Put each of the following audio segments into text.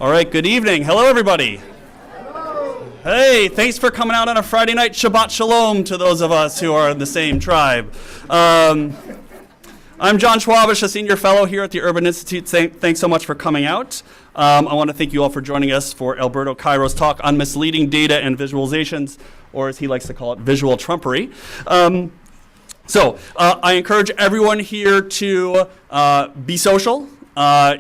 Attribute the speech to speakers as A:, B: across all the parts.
A: All right, good evening. Hello, everybody. Hey, thanks for coming out on a Friday night. Shabbat Shalom to those of us who are in the same tribe. I'm John Schwabish, a senior fellow here at the Urban Institute. Thanks so much for coming out. I want to thank you all for joining us for Alberto Cairo's talk on misleading data and visualizations, or as he likes to call it, visual trumpery. I encourage everyone here to be social.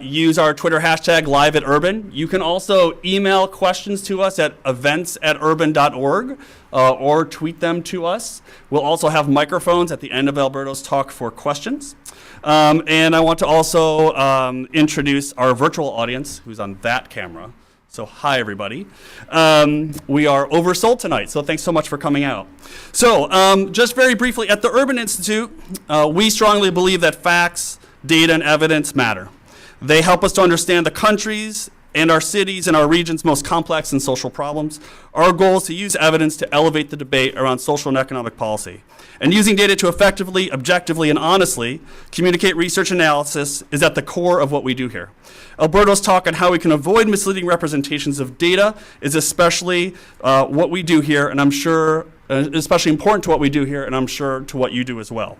A: Use our Twitter hashtag #LiveAtUrban. You can also email questions to us at events@urban.org or tweet them to us. We'll also have microphones at the end of Alberto's talk for questions. And I want to also introduce our virtual audience who's on that camera. So hi, everybody. We are oversold tonight, so thanks so much for coming out. So just very briefly, at the Urban Institute, we strongly believe that facts, data, and evidence matter. They help us to understand the countries and our cities and our region's most complex and social problems. Our goal is to use evidence to elevate the debate around social and economic policy. And using data to effectively, objectively, and honestly communicate research analysis is at the core of what we do here. Alberto's talk on how we can avoid misleading representations of data is especially what we do here, and I'm sure, especially important to what we do here, and I'm sure to what you do as well.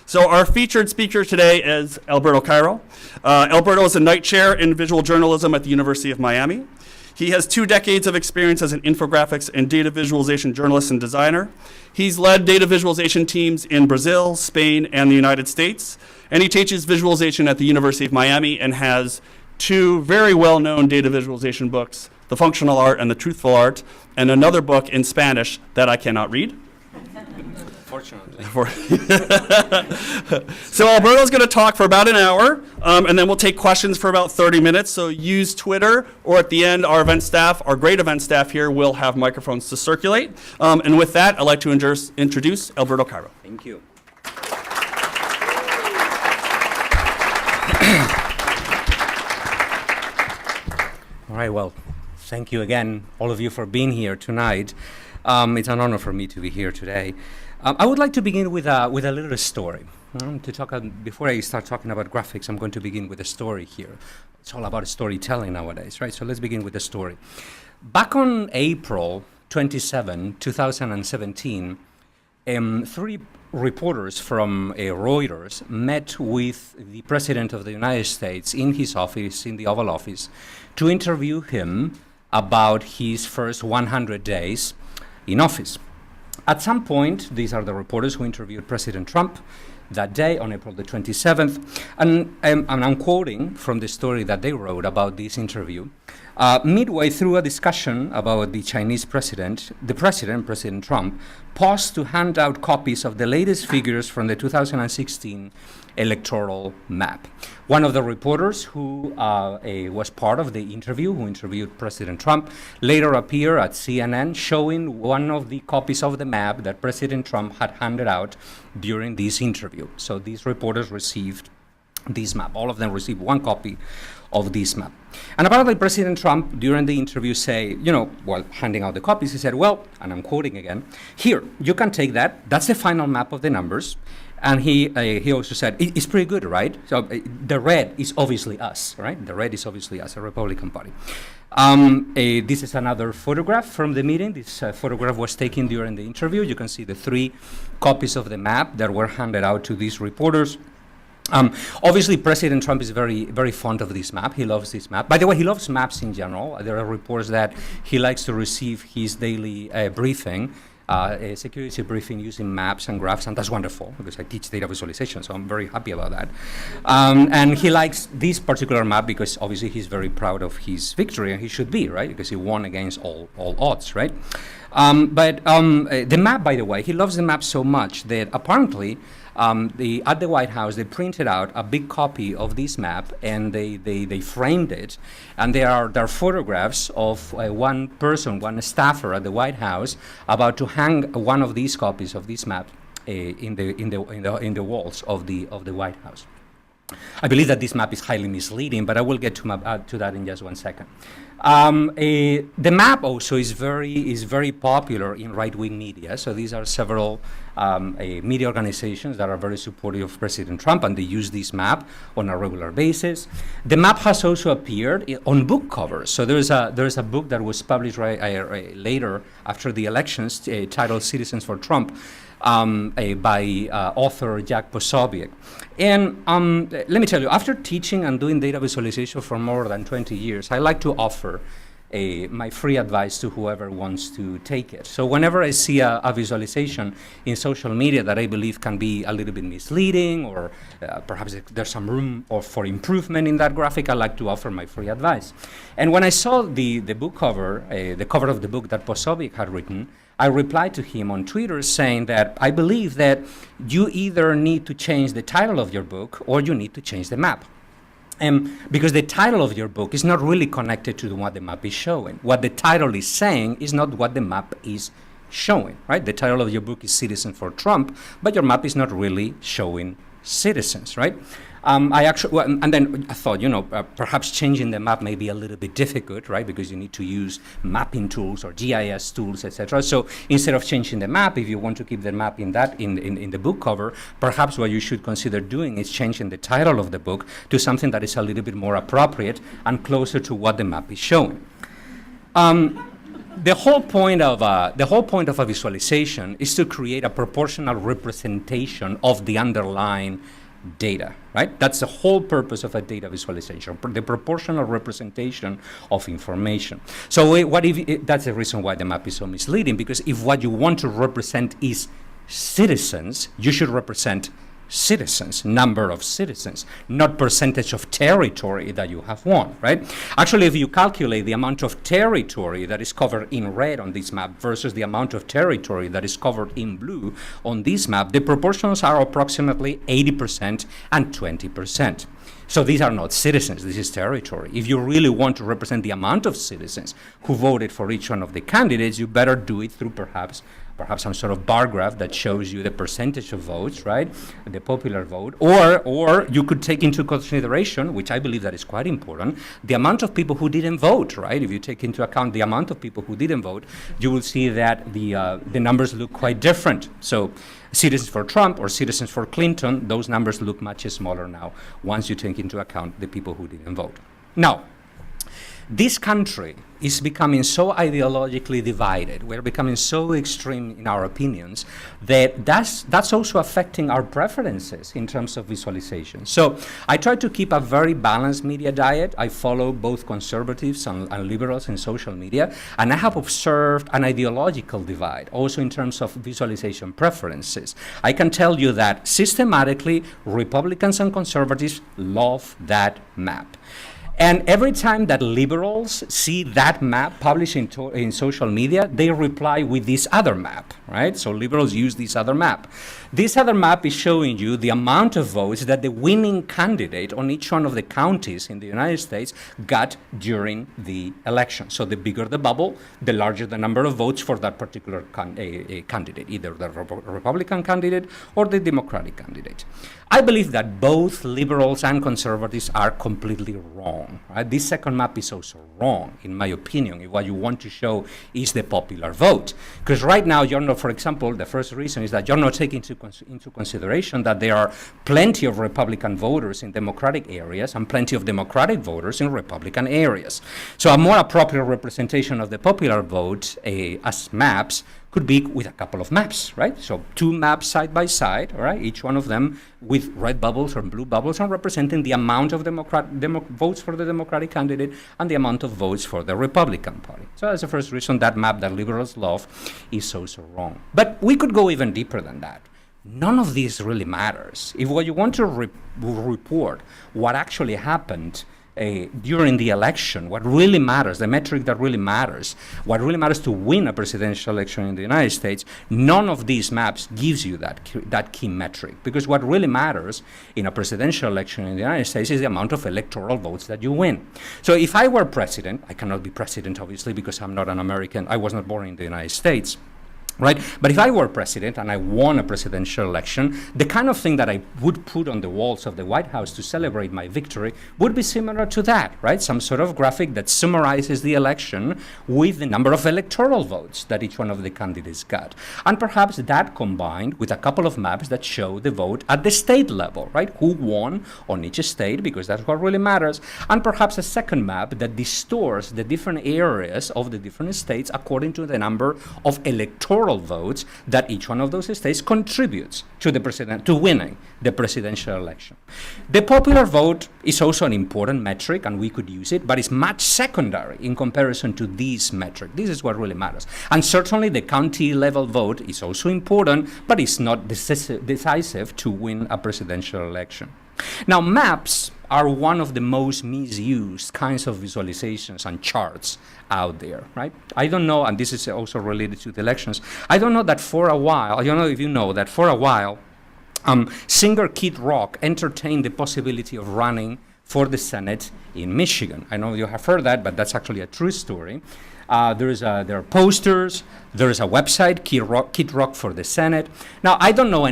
A: So our featured speaker today is Alberto Cairo. Alberto is a Knight Chair in Visual Journalism at the University of Miami. He has 2 decades of experience as an infographics and data visualization journalist and designer. He's led data visualization teams in Brazil, Spain, and the United States. And he teaches visualization at the University of Miami and has 2 very well-known data visualization books, The Functional Art and The Truthful Art, and another book in Spanish that I cannot read.
B: Fortunately.
A: So Alberto's going to talk for about an hour, and then we'll take questions for about 30 minutes. So use Twitter, or at the end, our event staff, our great event staff here, will have microphones to circulate. And with that, I'd like to introduce Alberto Cairo.
B: Thank you. All right, well, thank you again, all of you, for being here tonight. It's an honor for me to be here today. I would like to begin with a little story. Before I start talking about graphics, I'm going to begin with a story here. It's all about storytelling nowadays, right? So let's begin with the story. Back on April 27, 2017, 3 reporters from Reuters met with the President of the United States in his office, in the Oval Office, to interview him about his first 100 days in office. At some point, these are the reporters who interviewed President Trump that day on April the 27th, and I'm quoting from the story that they wrote about this interview. Midway through a discussion about the Chinese president, President Trump, paused to hand out copies of the latest figures from the 2016 electoral map. One of the reporters who was part of the interview, who interviewed President Trump, later appeared at CNN showing one of the copies of the map that President Trump had handed out during this interview. So these reporters received this map. All of them received 1 copy of this map. And apparently President Trump, during the interview, while handing out the copies, he said, well, and I'm quoting again, here, you can take that. That's the final map of the numbers. And he also said, it's pretty good, right? So the red is obviously us, right? The red is obviously us, a Republican Party. This is another photograph from the meeting. This photograph was taken during the interview. You can see the 3 copies of the map that were handed out to these reporters. Obviously, President Trump is very, very fond of this map. He loves this map. By the way, he loves maps in general. There are reports that he likes to receive his daily briefing, a security briefing using maps and graphs, and that's wonderful because I teach data visualization, so I'm very happy about that. And he likes this particular map because obviously he's very proud of his victory, and he should be, right? Because he won against all odds, right? But the map, by the way, he loves the map so much that apparently at the White House, they printed out a big copy of this map, and they framed it, and there are photographs of one person, one staffer at the White House, about to hang one of these copies of this map in the walls of the White House. I believe that this map is highly misleading, but I will get to that in just 1 second. The map also is very popular in right-wing media. So these are several media organizations that are very supportive of President Trump, and they use this map on a regular basis. The map has also appeared on book covers. So there's a book that was published later after the elections, titled "Citizens for Trump," by author Jack Posobiec. And let me tell you, after teaching and doing data visualization for more than 20 years, I like to offer my free advice to whoever wants to take it. So whenever I see a visualization in social media that I believe can be a little bit misleading, or perhaps there's some room for improvement in that graphic, I like to offer my free advice. And when I saw the book cover, the cover of the book that Posobiec had written, I replied to him on Twitter saying that I believe that you either need to change the title of your book or you need to change the map. Because the title of your book is not really connected to what the map is showing. What the title is saying is not what the map is showing, right? The title of your book is Citizen for Trump, but your map is not really showing citizens, right? And then I thought, perhaps changing the map may be a little bit difficult, right? Because you need to use mapping tools or GIS tools, etc. So instead of changing the map, if you want to keep the map in the book cover, perhaps what you should consider doing is changing the title of the book to something that is a little bit more appropriate and closer to what the map is showing. The whole point of a visualization is to create a proportional representation of the underlying data, right? That's the whole purpose of a data visualization, the proportional representation of information. So that's the reason why the map is so misleading, because if what you want to represent is citizens, you should represent citizens, number of citizens, not percentage of territory that you have won, right? Actually, if you calculate the amount of territory that is covered in red on this map versus the amount of territory that is covered in blue on this map, the proportions are approximately 80% and 20%. So these are not citizens, this is territory. If you really want to represent the amount of citizens who voted for each one of the candidates, you better do it through perhaps some sort of bar graph that shows you the percentage of votes, right? The popular vote. Or you could take into consideration, which I believe that is quite important, the amount of people who didn't vote, right? If you take into account the amount of people who didn't vote, you will see that the numbers look quite different. So Citizens for Trump or Citizens for Clinton, those numbers look much smaller now once you take into account the people who didn't vote. Now, this country is becoming so ideologically divided, we're becoming so extreme in our opinions, that's also affecting our preferences in terms of visualization. So I try to keep a very balanced media diet. I follow both conservatives and liberals in social media, and I have observed an ideological divide also in terms of visualization preferences. I can tell you that systematically Republicans and conservatives love that map. And every time that liberals see that map published in social media, they reply with this other map, right? So liberals use this other map. This other map is showing you the amount of votes that the winning candidate on each one of the counties in the United States got during the election. So the bigger the bubble, the larger the number of votes for that particular candidate, either the Republican candidate or the Democratic candidate. I believe that both liberals and conservatives are completely wrong. Right? This second map is also wrong, in my opinion, if what you want to show is the popular vote. Because right now, you're not, for example, the first reason is that you're not taking into consideration that there are plenty of Republican voters in Democratic areas and plenty of Democratic voters in Republican areas. So a more appropriate representation of the popular vote as maps could be with a couple of maps, right? So two maps side by side, all right? Each one of them with red bubbles or blue bubbles and representing the amount of votes for the Democratic candidate and the amount of votes for the Republican Party. So that's the first reason that map that liberals love is so wrong. But we could go even deeper than that. None of this really matters. If what you want to report what actually happened during the election, what really matters, the metric that really matters, what really matters to win a presidential election in the United States, none of these maps gives you that key metric. Because what really matters in a presidential election in the United States is the amount of electoral votes that you win. So if I were president, I cannot be president obviously because I'm not an American, I was not born in the United States. right? But if I were president and I won a presidential election, the kind of thing that I would put on the walls of the White House to celebrate my victory would be similar to that, right? Some sort of graphic that summarizes the election with the number of electoral votes that each one of the candidates got. And perhaps that combined with a couple of maps that show the vote at the state level, right? Who won on each state, because that's what really matters. And perhaps a second map that distorts the different areas of the different states according to the number of electoral votes that each one of those states contributes to the president, to winning the presidential election. The popular vote is also an important metric, and we could use it, but it's much secondary in comparison to this metric. This is what really matters. And certainly the county level vote is also important, but it's not decisive to win a presidential election. Now, maps are one of the most misused kinds of visualizations and charts out there, right? I don't know, and this is also related to the elections, I don't know that for a while, I don't know if you know that for a while, singer Kid Rock entertained the possibility of running for the Senate in Michigan. I know you have heard that, but that's actually a true story. There are posters, there is a website, Kid Rock for the Senate. Now, I don't know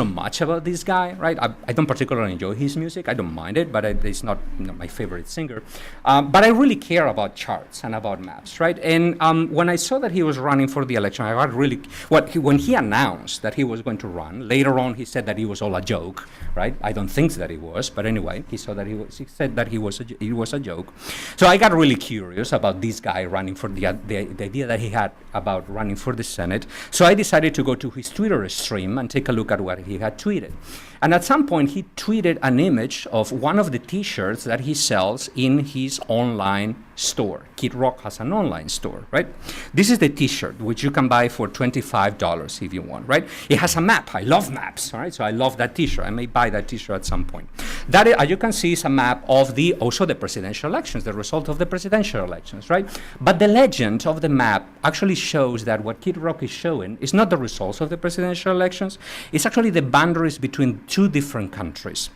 B: much about this guy, right? I don't particularly enjoy his music. I don't mind it, but it's not my favorite singer. But I really care about charts and about maps, right? And when I saw that he was running for the election, I got really, when he announced that he was going to run, later on he said that it was all a joke, right? I don't think that it was, but anyway, he said that it was a joke. So I got really curious about this guy running for the idea that he had about running for the Senate. So I decided to go to his Twitter stream and take a look at what he had tweeted. And at some point, he tweeted an image of one of the T-shirts that he sells in his online store. Kid Rock has an online store, right? This is the T-shirt, which you can buy for $25 if you want, right? It has a map. I love maps, all right? So I love that T-shirt. I may buy that T-shirt at some point. That, as you can see, is a map of also the presidential elections, the result of the presidential elections, right? But the legend of the map actually shows that what Kid Rock is showing is not the results of the presidential elections. It's actually the boundaries between two different countries.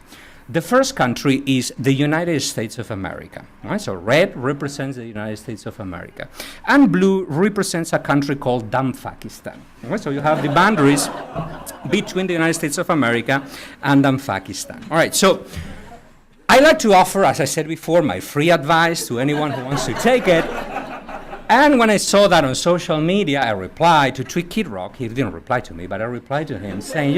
B: The first country is the United States of America. Right? So red represents the United States of America. And blue represents a country called Pakistan. Right? So you have the boundaries between the United States of America and Pakistan. All right, so I like to offer, as I said before, my free advice to anyone who wants to take it. And when I saw that on social media, I replied to tweet Kid Rock. He didn't reply to me, but I replied to him saying,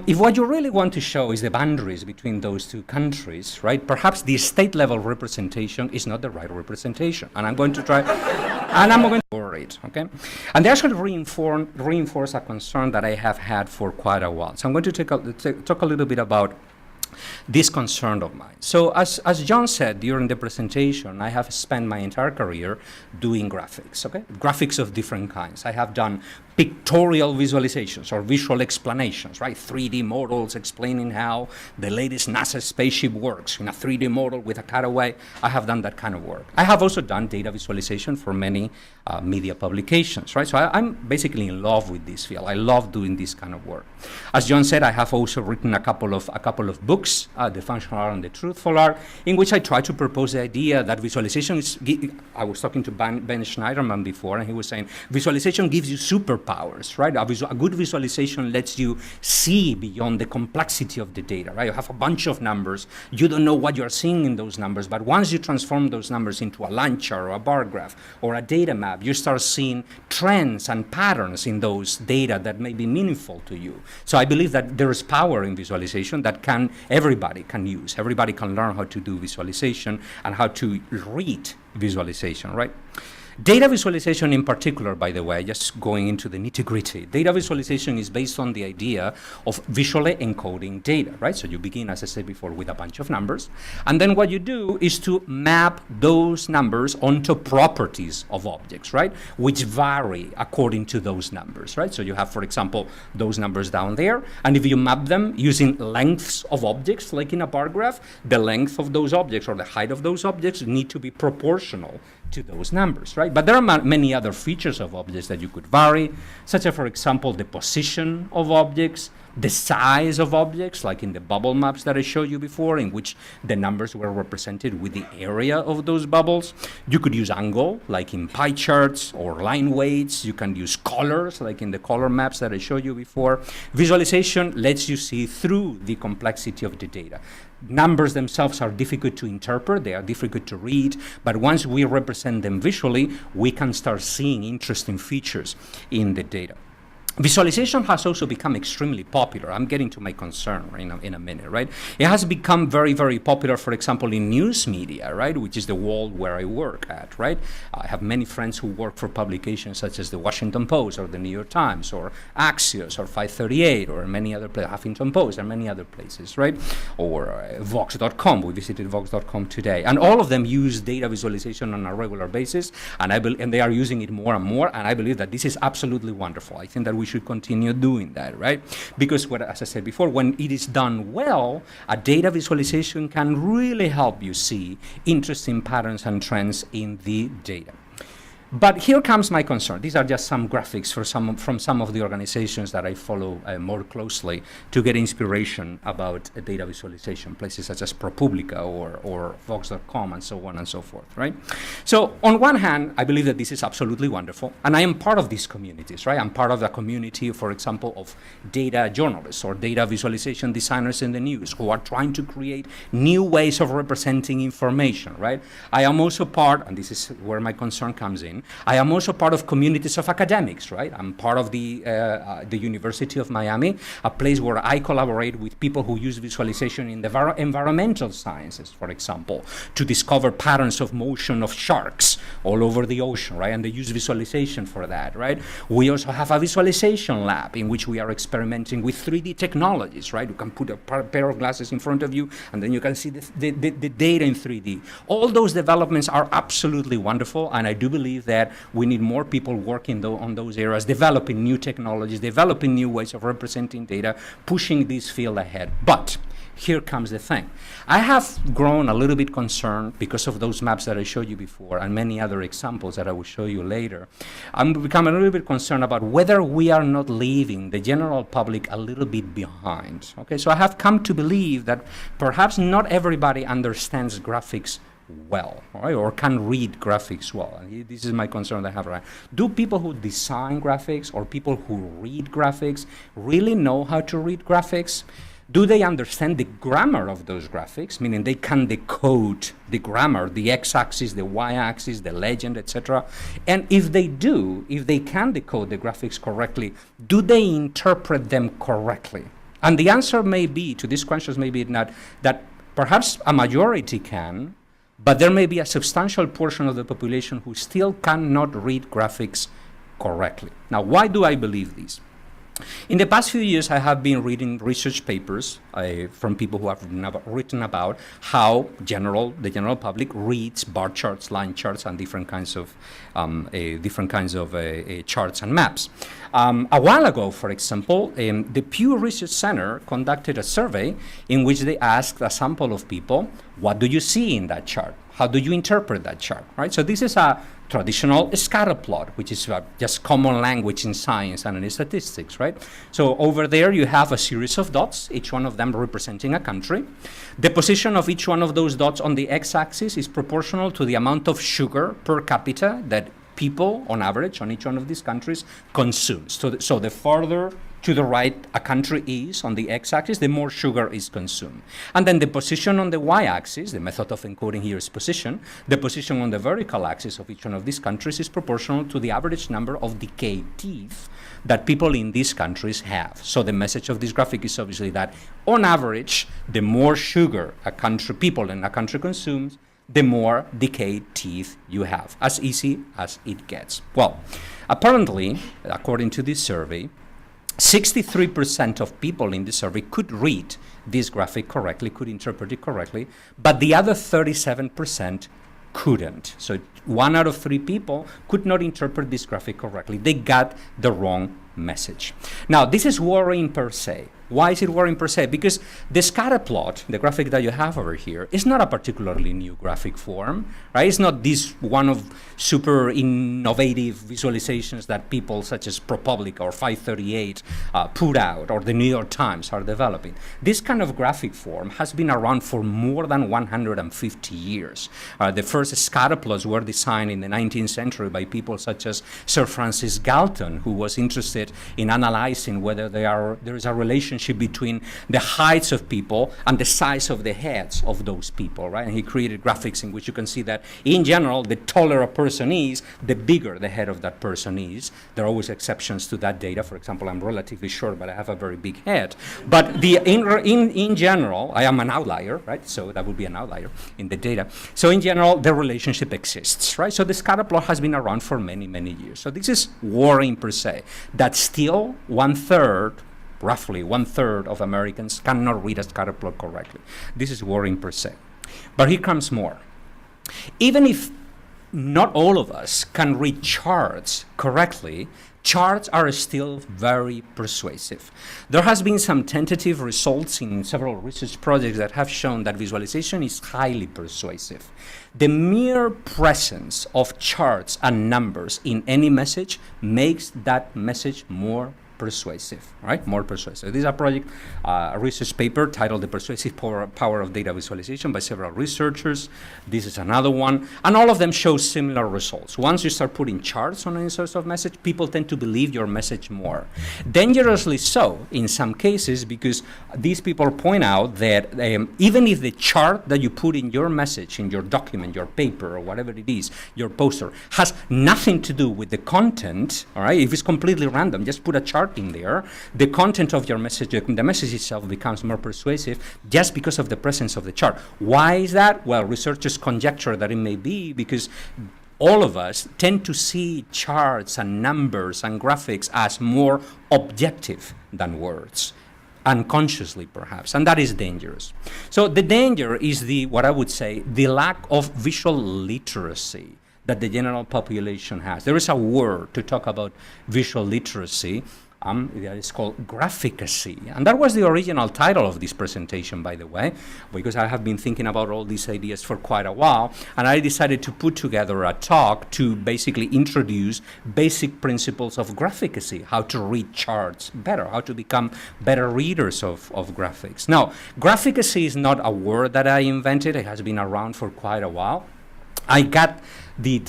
B: if what you really want to show is the boundaries between those two countries, right, perhaps the state level representation is not the right representation. And I'm going to try, and I'm going to worry it, okay? And they actually reinforce a concern that I have had for quite a while. So I'm going to talk a little bit about this concern of mine. So as John said during the presentation, I have spent my entire career doing graphics, okay? Graphics of different kinds. I have done pictorial visualizations or visual explanations, right? 3D models explaining how the latest NASA spaceship works in a 3D model with a cutaway. I have done that kind of work. I have also done data visualization for many media publications, right? So I'm basically in love with this field. I love doing this kind of work. As John said, I have also written a couple of books, The Functional Art and the Truthful Art, in which I try to propose the idea that visualization is, I was talking to Ben Schneiderman before, and he was saying, visualization gives you superpowers, right? A good visualization lets you see beyond the complexity of the data, right? You have a bunch of numbers. You don't know what you're seeing in those numbers, but once you transform those numbers into a line chart or a bar graph or a data map, you start seeing trends and patterns in those data that may be meaningful to you. So I believe that there is power in visualization that everybody can use. Everybody can learn how to do visualization and how to read visualization, right? Data visualization in particular, by the way, just going into the nitty-gritty, data visualization is based on the idea of visually encoding data, right? So you begin, as I said before, with a bunch of numbers, and then what you do is to map those numbers onto properties of objects, right? Which vary according to those numbers, right? So you have, for example, those numbers down there, and if you map them using lengths of objects, like in a bar graph, the length of those objects or the height of those objects need to be proportional to those numbers, right? But there are many other features of objects that you could vary, such as, for example, the position of objects, the size of objects, like in the bubble maps that I showed you before, in which the numbers were represented with the area of those bubbles. You could use angle, like in pie charts, or line weights. You can use colors, like in the color maps that I showed you before. Visualization lets you see through the complexity of the data. Numbers themselves are difficult to interpret, they are difficult to read, but once we represent them visually, we can start seeing interesting features in the data. Visualization has also become extremely popular. I'm getting to my concern in a minute, right? It has become very, very popular, for example, in news media, right? Which is the world where I work at, right? I have many friends who work for publications such as the Washington Post or the New York Times or Axios or 538 or many other places, Huffington Post and many other places, right? Or Vox.com. We visited Vox.com today. And all of them use data visualization on a regular basis, and they are using it more and more, and I believe that this is absolutely wonderful. I think that we should continue doing that, right? Because as I said before, when it is done well, a data visualization can really help you see interesting patterns and trends in the data. But here comes my concern. These are just some graphics from some of the organizations that I follow more closely to get inspiration about data visualization, places such as ProPublica or Vox.com and so on and so forth, right? So on one hand, I believe that this is absolutely wonderful, and I am part of these communities, right? I'm part of the community, for example, of data journalists or data visualization designers in the news who are trying to create new ways of representing information, right? I am also part, and this is where my concern comes in, I am also part of communities of academics, right? I'm part of the University of Miami, a place where I collaborate with people who use visualization in the environmental sciences, for example, to discover patterns of motion of sharks all over the ocean, right? And they use visualization for that, right? We also have a visualization lab in which we are experimenting with 3D technologies, right? You can put a pair of glasses in front of you, and then you can see the data in 3D. All those developments are absolutely wonderful, and I do believe that we need more people working on those areas, developing new technologies, developing new ways of representing data, pushing this field ahead. But here comes the thing. I have grown a little bit concerned because of those maps that I showed you before and many other examples that I will show you later. I'm becoming a little bit concerned about whether we are not leaving the general public a little bit behind. Okay, so I have come to believe that perhaps not everybody understands graphics well, right, or can read graphics well. And this is my concern that I have. Right? Do people who design graphics or people who read graphics really know how to read graphics? Do they understand the grammar of those graphics, meaning they can decode the grammar, the x-axis, the y-axis, the legend, etc.? And if they do, if they can decode the graphics correctly, do they interpret them correctly? And the answer may be, to these questions, maybe not, that perhaps a majority can, but there may be a substantial portion of the population who still cannot read graphics correctly. Now, why do I believe this? In the past few years, I have been reading research papers from people who have written about how the general public reads bar charts, line charts, and different kinds of charts and maps. A while ago, for example, the Pew Research Center conducted a survey in which they asked a sample of people, what do you see in that chart? How do you interpret that chart, right? So this is a traditional scatterplot, which is just common language in science and in statistics, right? So over there you have a series of dots, each one of them representing a country. The position of each one of those dots on the x-axis is proportional to the amount of sugar per capita that people, on average, on each one of these countries consume. So the farther to the right a country is on the x-axis, the more sugar is consumed. And then the position on the y-axis, the method of encoding here is position, the position on the vertical axis of each one of these countries is proportional to the average number of decayed teeth that people in these countries have. So the message of this graphic is obviously that, on average, the more sugar people in a country consumes, the more decayed teeth you have, as easy as it gets. Well, apparently, according to this survey, 63% of people in the survey could read this graphic correctly, could interpret it correctly, but the other 37% couldn't. So 1 out of 3 people could not interpret this graphic correctly. They got the wrong message. Now, this is worrying per se. Why is it worrying per se? Because the scatterplot, the graphic that you have over here, is not a particularly new graphic form, right? It's not this one of super innovative visualizations that people such as ProPublica or 538 put out, or the New York Times are developing. This kind of graphic form has been around for more than 150 years. The first scatterplots were designed in the 19th century by people such as Sir Francis Galton, who was interested in analyzing whether there is a relationship between the heights of people and the size of the heads of those people, right? And he created graphics in which you can see that, in general, the taller a person is, the bigger the head of that person is. There are always exceptions to that data. For example, I'm relatively short, but I have a very big head. But in general, I am an outlier, right? So that would be an outlier in the data. So in general, the relationship exists, right? So the scatterplot has been around for many, many years. So this is worrying per se, that still roughly one third of Americans cannot read a scatterplot correctly. This is worrying per se. But here comes more. Even if not all of us can read charts correctly, charts are still very persuasive. There has been some tentative results in several research projects that have shown that visualization is highly persuasive. The mere presence of charts and numbers in any message makes that message more persuasive, right? More persuasive. This is a research paper titled The Persuasive Power of Data Visualization by several researchers. This is another one. And all of them show similar results. Once you start putting charts on any source of message, people tend to believe your message more. Dangerously so in some cases, because these people point out that even if the chart that you put in your message, in your document, your paper, or whatever it is, your poster, has nothing to do with the content, all right? If it's completely random, just put a chart in there, the content of your message, the message itself becomes more persuasive just because of the presence of the chart. Why is that? Well, researchers conjecture that it may be because all of us tend to see charts and numbers and graphics as more objective than words, unconsciously perhaps, and that is dangerous. So the danger is what I would say, the lack of visual literacy that the general population has. There is a word to talk about visual literacy. It's called graphicacy. And that was the original title of this presentation, by the way, because I have been thinking about all these ideas for quite a while. And I decided to put together a talk to basically introduce basic principles of graphicacy, how to read charts better, how to become better readers of graphics. Now, graphicacy is not a word that I invented. It has been around for quite a while. I got the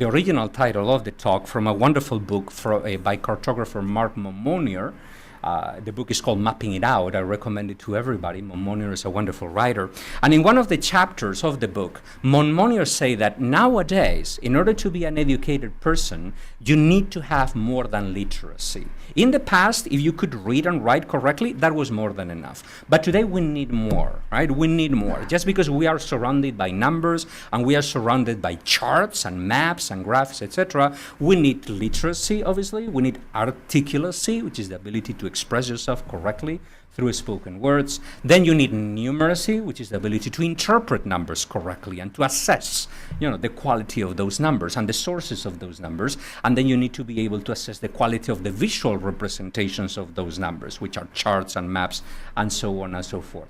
B: original title of the talk from a wonderful book by cartographer Mark Monmonier. The book is called Mapping It Out. I recommend it to everybody. Monmonier is a wonderful writer. And in one of the chapters of the book, Monmonier say that nowadays, in order to be an educated person, you need to have more than literacy. In the past, if you could read and write correctly, that was more than enough. But today we need more, right? We need more. Just because we are surrounded by numbers and we are surrounded by charts and maps and graphs, etc., we need literacy, obviously. We need articulacy, which is the ability to express yourself correctly through spoken words. Then you need numeracy, which is the ability to interpret numbers correctly and to assess, the quality of those numbers and the sources of those numbers. And then you need to be able to assess the quality of the visual representations of those numbers, which are charts and maps and so on and so forth.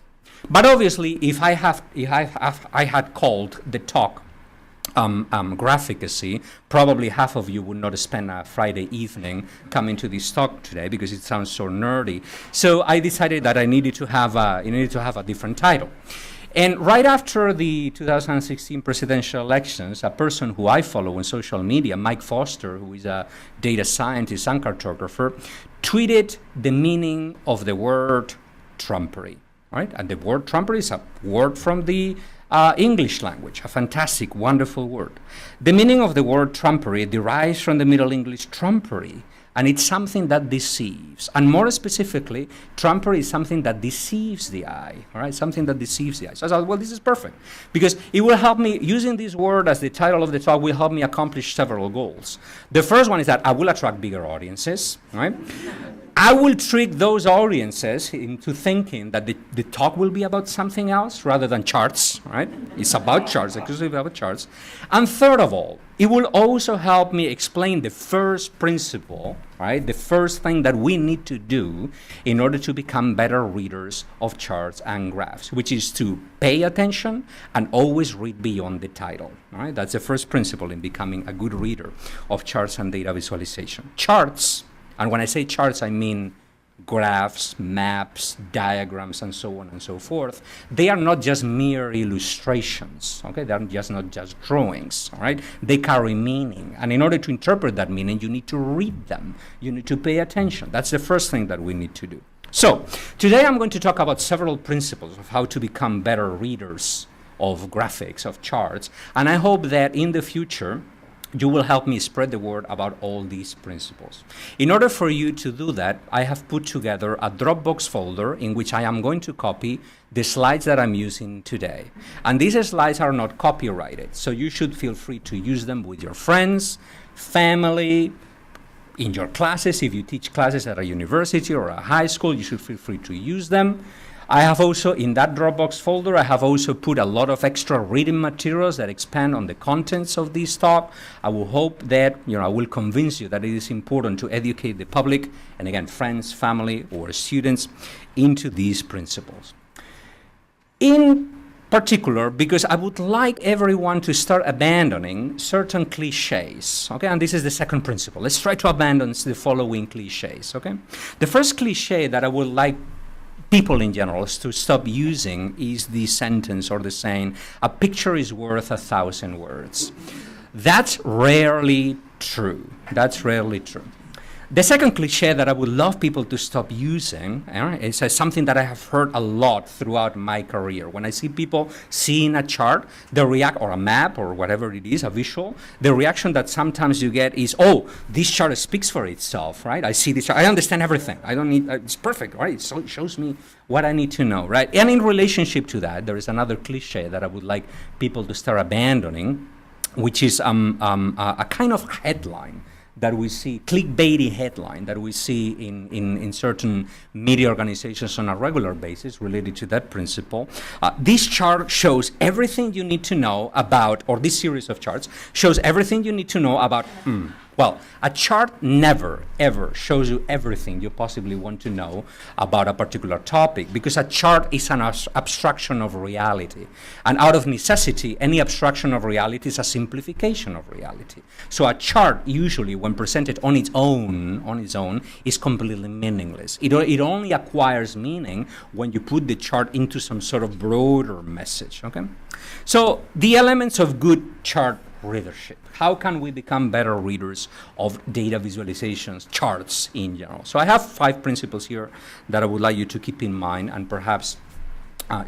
B: But obviously, if I had called the talk graphicacy, probably half of you would not spend a Friday evening coming to this talk today because it sounds so nerdy. So I decided that I needed to have a different title. And right after the 2016 presidential elections, a person who I follow on social media, Mike Foster, who is a data scientist and cartographer, tweeted the meaning of the word Trumpery. Right? And the word Trumpery is a word from the English language, a fantastic, wonderful word. The meaning of the word trumpery derives from the Middle English trumpery, and it's something that deceives. And more specifically, trumpery is something that deceives the eye, all right? Something that deceives the eye. So I thought, well, this is perfect, because it will help me, using this word as the title of the talk will help me accomplish several goals. The first one is that I will attract bigger audiences, right? I will trick those audiences into thinking that the talk will be about something else rather than charts, right? It's about charts, exclusively about charts. And third of all, it will also help me explain the first principle, right? The first thing that we need to do in order to become better readers of charts and graphs, which is to pay attention and always read beyond the title, right? That's the first principle in becoming a good reader of charts and data visualization. Charts, and when I say charts, I mean graphs, maps, diagrams, and so on and so forth. They are not just mere illustrations, okay? They're just not just drawings, all right? They carry meaning. And in order to interpret that meaning, you need to read them. You need to pay attention. That's the first thing that we need to do. So today I'm going to talk about several principles of how to become better readers of graphics, of charts. And I hope that in the future, you will help me spread the word about all these principles. In order for you to do that, I have put together a Dropbox folder in which I am going to copy the slides that I'm using today. And these slides are not copyrighted, so you should feel free to use them with your friends, family, in your classes. If you teach classes at a university or a high school, you should feel free to use them. I have also, in that Dropbox folder, I have also put a lot of extra reading materials that expand on the contents of this talk. I will hope that, I will convince you that it is important to educate the public, and again, friends, family, or students, into these principles. In particular, because I would like everyone to start abandoning certain cliches, okay? And this is the second principle. Let's try to abandon the following cliches, okay? The first cliche that I would like people in general to stop using is the sentence or the saying, a picture is worth 1,000 words. That's rarely true. That's rarely true. The second cliche that I would love people to stop using is something that I have heard a lot throughout my career. When I see people seeing a chart, they react, or a map, or whatever it is, a visual, the reaction that sometimes you get is, oh, this chart speaks for itself, right? I see this chart, I understand everything. I don't need, it's perfect, right? So it shows me what I need to know, right? And in relationship to that, there is another cliche that I would like people to start abandoning, which is a kind of headline that we see, clickbaity headline that we see in certain media organizations on a regular basis related to that principle. This chart shows everything you need to know about, or this series of charts shows everything you need to know about, well, a chart never, ever shows you everything you possibly want to know about a particular topic, because a chart is an abstraction of reality. And out of necessity, any abstraction of reality is a simplification of reality. So a chart, usually, when presented on its own, is completely meaningless. It only acquires meaning when you put the chart into some sort of broader message, okay? So the elements of good chart readership. How can we become better readers of data visualizations, charts in general? So I have 5 principles here that I would like you to keep in mind and perhaps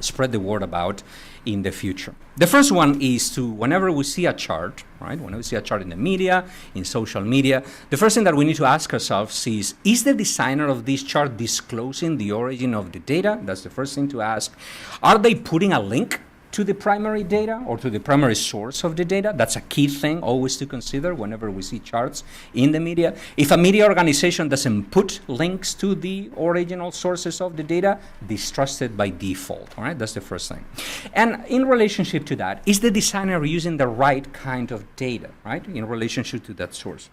B: spread the word about in the future. The first one is to, whenever we see a chart, right, whenever we see a chart in the media, in social media, the first thing that we need to ask ourselves is the designer of this chart disclosing the origin of the data? That's the first thing to ask. Are they putting a link to the primary data or to the primary source of the data? That's a key thing always to consider whenever we see charts in the media. If a media organization doesn't put links to the original sources of the data, distrust it by default, all right? That's the first thing. And in relationship to that, is the designer using the right kind of data, right, in relationship to that source?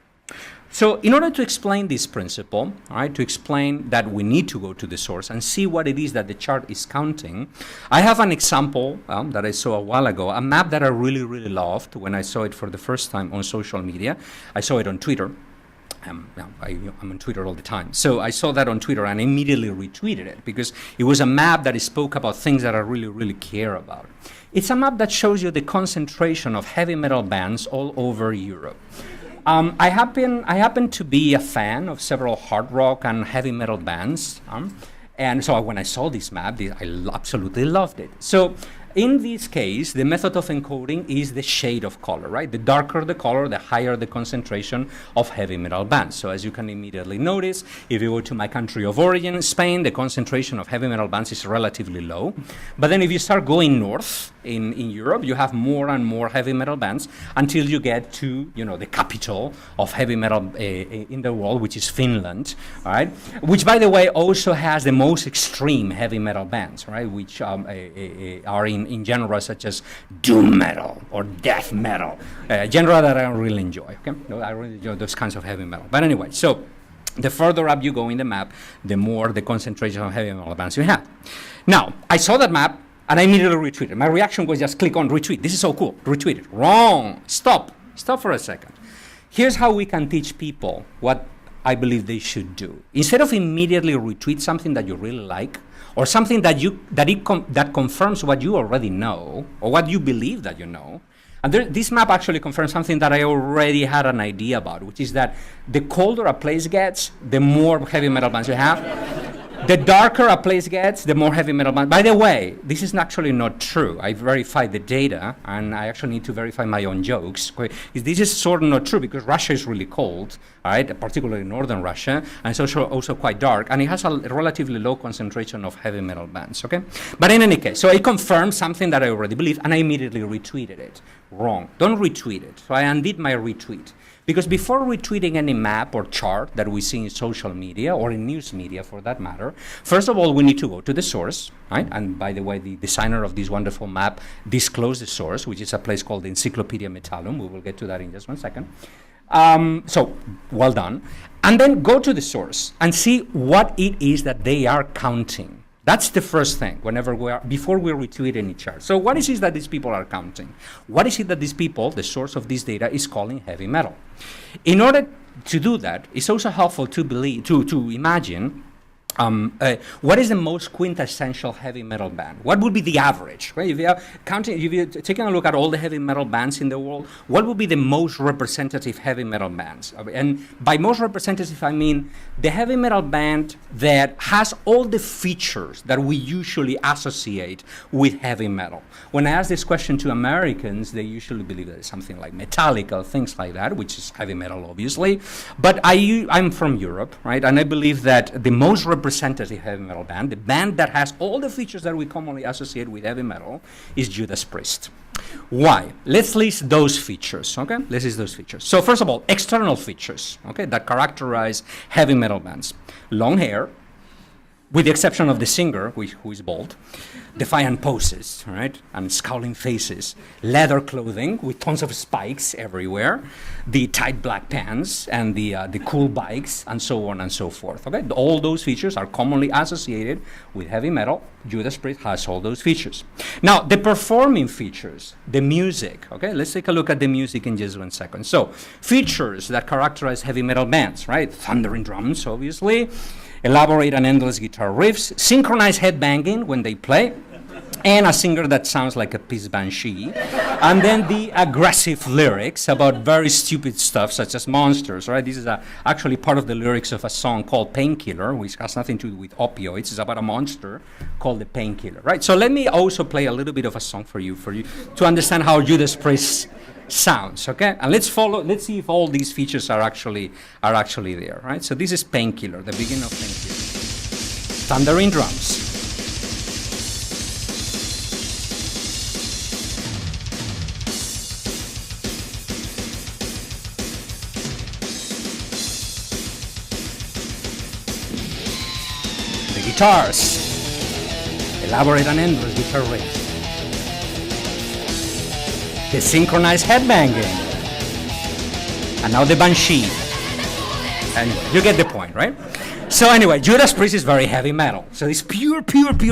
B: So in order to explain this principle, all right, to explain that we need to go to the source and see what it is that the chart is counting, I have an example that I saw a while ago, a map that I really, really loved when I saw it for the first time on social media. I saw it on Twitter. I'm on Twitter all the time. So I saw that on Twitter and immediately retweeted it because it was a map that spoke about things that I really, really care about. It's a map that shows you the concentration of heavy metal bands all over Europe. I happen to be a fan of several hard rock and heavy metal bands, and so when I saw this map, I absolutely loved it. So in this case, the method of encoding is the shade of color, right? The darker the color, the higher the concentration of heavy metal bands. So as you can immediately notice, if you go to my country of origin, Spain, the concentration of heavy metal bands is relatively low. But then if you start going north, in Europe. You have more and more heavy metal bands until you get to, the capital of heavy metal in the world, which is Finland, all right? Which, by the way, also has the most extreme heavy metal bands, right? Which are in genres such as doom metal or death metal, genre that I don't really enjoy, okay? No, I really enjoy those kinds of heavy metal. But anyway, so the further up you go in the map, the more the concentration of heavy metal bands you have. Now, I saw that map, and I immediately retweeted. My reaction was just click on retweet. This is so cool. Retweet it. Wrong. Stop for a second. Here's how we can teach people what I believe they should do. Instead of immediately retweet something that you really like, or something that confirms what you already know, or what you believe that you know, and this map actually confirms something that I already had an idea about, which is that the colder a place gets, the more heavy metal bands you have. The darker a place gets, the more heavy metal bands. By the way, this is actually not true. I verified the data, and I actually need to verify my own jokes. This is sort of not true because Russia is really cold, all right, particularly northern Russia, and it's also quite dark, and it has a relatively low concentration of heavy metal bands, okay? But in any case, so it confirmed something that I already believed, and I immediately retweeted it. Wrong. Don't retweet it. So I undid my retweet. Because before retweeting any map or chart that we see in social media or in news media for that matter, first of all, we need to go to the source, right? And by the way, the designer of this wonderful map disclosed the source, which is a place called the Encyclopedia Metallum. We will get to that in just one second. So, well done. And then go to the source and see what it is that they are counting. That's the first thing before we retweet any chart. So what is it that these people are counting? What is it that these people, the source of this data, is calling heavy metal? In order to do that, it's also helpful to imagine what is the most quintessential heavy metal band? What would be the average? Right? If you're taking a look at all the heavy metal bands in the world, what would be the most representative heavy metal bands? And by most representative, I mean the heavy metal band that has all the features that we usually associate with heavy metal. When I ask this question to Americans, they usually believe that it's something like Metallica, things like that, which is heavy metal, obviously. But I'm from Europe, right? And I believe that the most representative heavy metal band, the band that has all the features that we commonly associate with heavy metal, is Judas Priest. Why? Let's list those features, okay? Let's list those features. So first of all, external features, okay, that characterize heavy metal bands. Long hair, with the exception of the singer, who is bald, defiant poses, right, and scowling faces, leather clothing with tons of spikes everywhere, the tight black pants, and the cool bikes, and so on and so forth. Okay, all those features are commonly associated with heavy metal. Judas Priest has all those features. Now, the performing features, the music. Okay, let's take a look at the music in just 1 second. So, features that characterize heavy metal bands, right? Thundering drums, obviously. Elaborate and endless guitar riffs, synchronized headbanging when they play, and a singer that sounds like a piss banshee, and then the aggressive lyrics about very stupid stuff such as monsters, right? This is actually part of the lyrics of a song called Painkiller, which has nothing to do with opioids. It's about a monster called the Painkiller, right? So let me also play a little bit of a song for you to understand how Judas Priest sounds, okay? And let's see if all these features are actually there, right? So this is Painkiller, the beginning of Painkiller. Thundering drums. The guitars. Elaborate and endless guitar riffs. The synchronized headbanging. And now the banshee. And you get the point, right? So anyway, Judas Priest is very heavy metal. So it's pure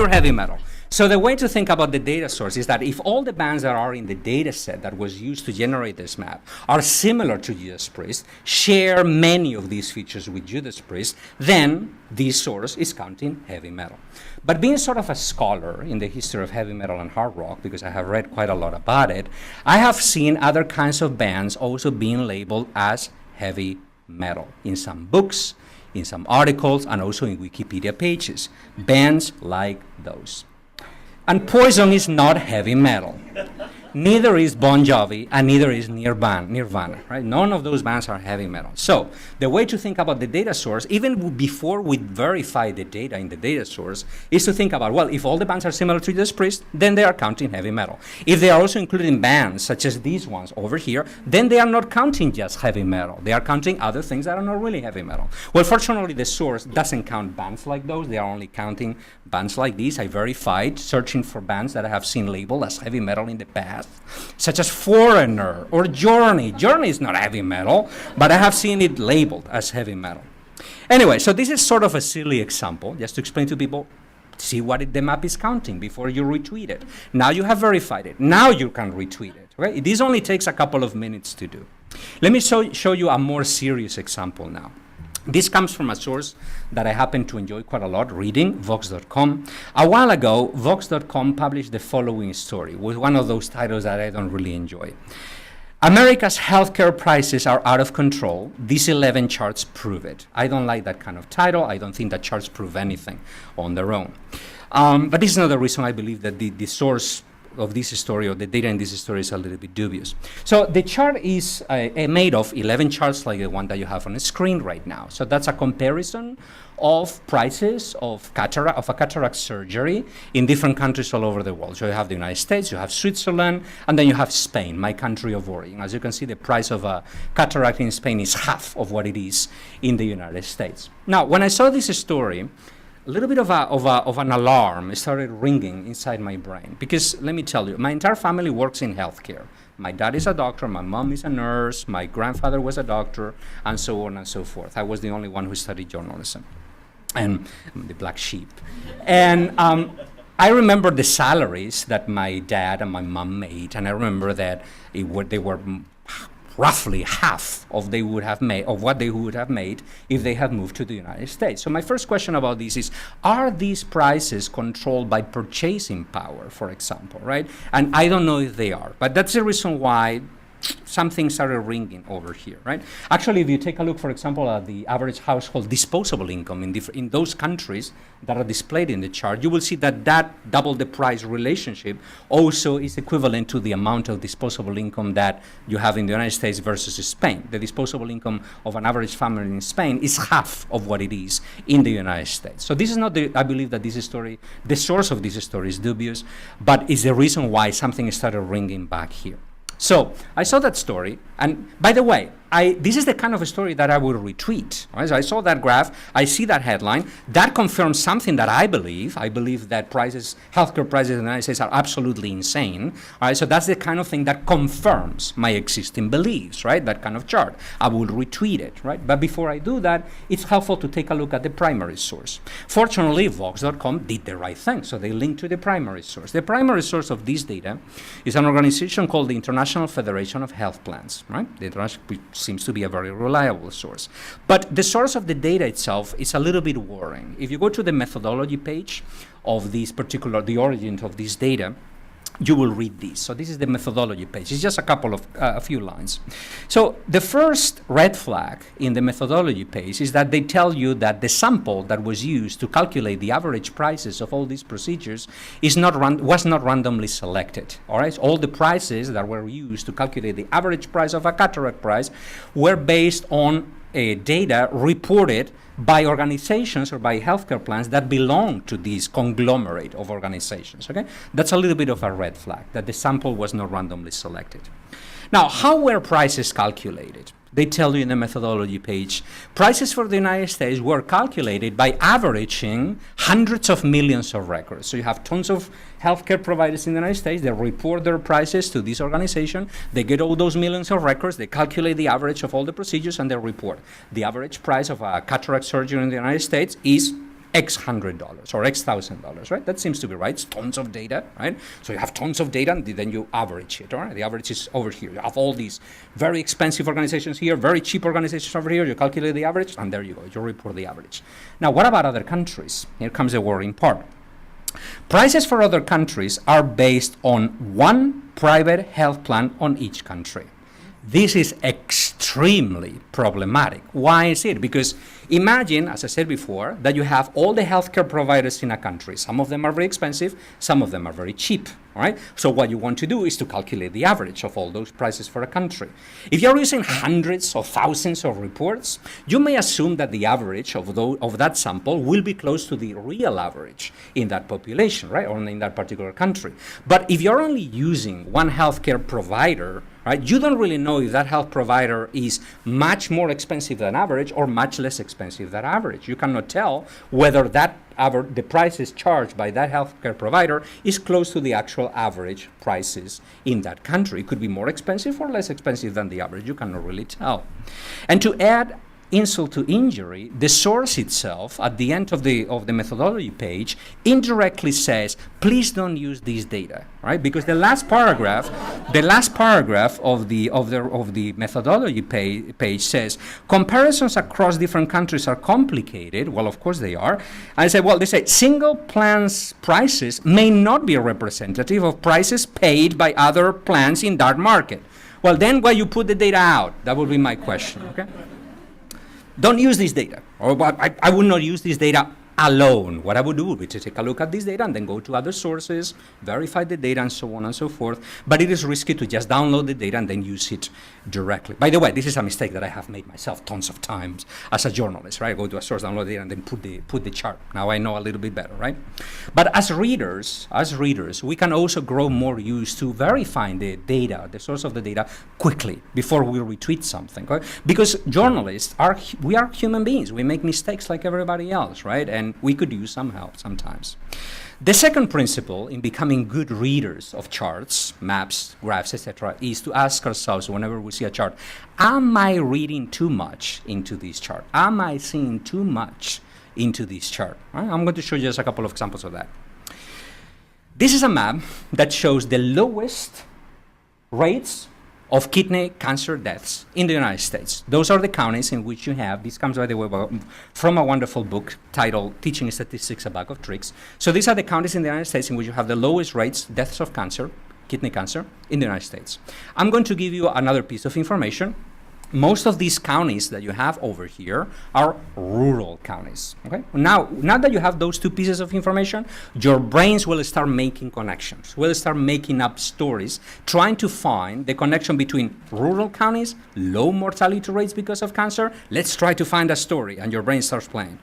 B: heavy metal. So the way to think about the data source is that if all the bands that are in the data set that was used to generate this map are similar to Judas Priest, share many of these features with Judas Priest, then this source is counting heavy metal. But being sort of a scholar in the history of heavy metal and hard rock, because I have read quite a lot about it, I have seen other kinds of bands also being labeled as heavy metal in some books, in some articles, and also in Wikipedia pages. Bands like those. And Poison is not heavy metal. neither is Bon Jovi, and neither is Nirvana, right? None of those bands are heavy metal. So the way to think about the data source, even before we verify the data in the data source, is to think about, well, if all the bands are similar to Judas Priest, then they are counting heavy metal. If they are also including bands such as these ones over here, then they are not counting just heavy metal. They are counting other things that are not really heavy metal. Well, fortunately, the source doesn't count bands like those. They are only counting bands like these. I verified, searching for bands that I have seen labeled as heavy metal in the past, such as Foreigner or Journey. Journey is not heavy metal, but I have seen it labeled as heavy metal. Anyway, so this is sort of a silly example, just to explain to people, see what the map is counting before you retweet it. Now you have verified it. Now you can retweet it. Okay? This only takes a couple of minutes to do. Let me show you a more serious example now. This comes from a source that I happen to enjoy quite a lot, reading, Vox.com. A while ago, Vox.com published the following story, with one of those titles that I don't really enjoy. America's healthcare prices are out of control. These 11 charts prove it. I don't like that kind of title. I don't think that charts prove anything on their own. But this is another reason I believe that the source of this story, or the data in this story, is a little bit dubious. So the chart is made of 11 charts like the one that you have on the screen right now. So that's a comparison of prices of a cataract surgery in different countries all over the world. So you have the United States, you have Switzerland, and then you have Spain, my country of origin. As you can see, the price of a cataract in Spain is half of what it is in the United States. Now, when I saw this story, a little bit of an alarm started ringing inside my brain, because let me tell you, my entire family works in healthcare. My dad is a doctor, my mom is a nurse, my grandfather was a doctor, and so on and so forth. I was the only one who studied journalism, and I'm the black sheep. And I remember the salaries that my dad and my mom made, and I remember that they were roughly half of what they would have made if they had moved to the United States. So my first question about this is, are these prices controlled by purchasing power, for example, right? And I don't know if they are, but that's the reason why something started ringing over here, right? Actually, if you take a look, for example, at the average household disposable income in those countries that are displayed in the chart, you will see that double the price relationship also is equivalent to the amount of disposable income that you have in the United States versus Spain. The disposable income of an average family in Spain is half of what it is in the United States. So this is not I believe that this story, the source of this story is dubious, but is the reason why something started ringing back here. So I saw that story, and by the way, this is the kind of a story that I would retweet. Right? So I saw that graph, I see that headline, that confirms something that I believe. I believe that healthcare prices in the United States are absolutely insane. All right? So that's the kind of thing that confirms my existing beliefs, right? That kind of chart. I will retweet it, right? But before I do that, it's helpful to take a look at the primary source. Fortunately, Vox.com did the right thing, so they linked to the primary source. The primary source of this data is an organization called the International Federation of Health Plans, right? The international seems to be a very reliable source. But the source of the data itself is a little bit worrying. If you go to the methodology page of the origin of this data, you will read this. So this is the methodology page. It's just a few lines. So the first red flag in the methodology page is that they tell you that the sample that was used to calculate the average prices of all these procedures was not randomly selected. All right, so all the prices that were used to calculate the average price of a cataract price were based on data reported by organizations or by healthcare plans that belong to this conglomerate of organizations, okay? That's a little bit of a red flag, that the sample was not randomly selected. Now, how were prices calculated? They tell you in the methodology page, prices for the United States were calculated by averaging hundreds of millions of records. So you have tons of healthcare providers in the United States. They report their prices to this organization. They get all those millions of records. They calculate the average of all the procedures, and they report. The average price of a cataract surgery in the United States is X $100 or X $1,000, right? That seems to be right. It's tons of data, right? So you have tons of data, and then you average it, all right? The average is over here. You have all these very expensive organizations here, very cheap organizations over here. You calculate the average, and there you go. You report the average. Now, what about other countries? Here comes the worrying part. Prices for other countries are based on one private health plan on each country. This is extremely extremely problematic. Why is it? Because imagine, as I said before, that you have all the healthcare providers in a country. Some of them are very expensive, some of them are very cheap. All right? So what you want to do is to calculate the average of all those prices for a country. If you're using hundreds or thousands of reports, you may assume that the average of that sample will be close to the real average in that population, right, or in that particular country. But if you're only using one healthcare provider, right, you don't really know if that health provider is much more expensive than average or much less expensive than average. You cannot tell whether the prices charged by that healthcare provider is close to the actual average prices in that country. It could be more expensive or less expensive than the average. You cannot really tell. And to add insult to injury, the source itself at the end of the methodology page indirectly says, please don't use these data, right? Because the last paragraph of the methodology page says comparisons across different countries are complicated. Well, of course they are. And I say, well, they say single plans prices may not be representative of prices paid by other plans in that market. Well, then why you put the data out? That would be my question, okay? Don't use this data, or I would not use this data alone. What I would do would be to take a look at this data and then go to other sources, verify the data, and so on and so forth. But it is risky to just download the data and then use it directly. By the way, this is a mistake that I have made myself tons of times as a journalist, right? I go to a source, download the data, and then put the chart. Now I know a little bit better, right? But as readers, we can also grow more used to verifying the data, the source of the data, quickly before we retweet something, right? Because journalists we are human beings. We make mistakes like everybody else, right? And we could use some help sometimes. The second principle in becoming good readers of charts, maps, graphs, etc., is to ask ourselves whenever we see a chart, am I reading too much into this chart? Am I seeing too much into this chart? Right? I'm going to show you just a couple of examples of that. This is a map that shows the lowest rates of kidney cancer deaths in the United States. Those are the counties in which you have, this comes, by the way, from a wonderful book titled Teaching Statistics, a Bag of Tricks. So these are the counties in the United States in which you have the lowest rates, deaths of cancer, kidney cancer, in the United States. I'm going to give you another piece of information. Most of these counties that you have over here are rural counties, okay? Now that you have those two pieces of information, your brains will start making connections, will start making up stories, trying to find the connection between rural counties, low mortality rates because of cancer. Let's try to find a story, and your brain starts playing.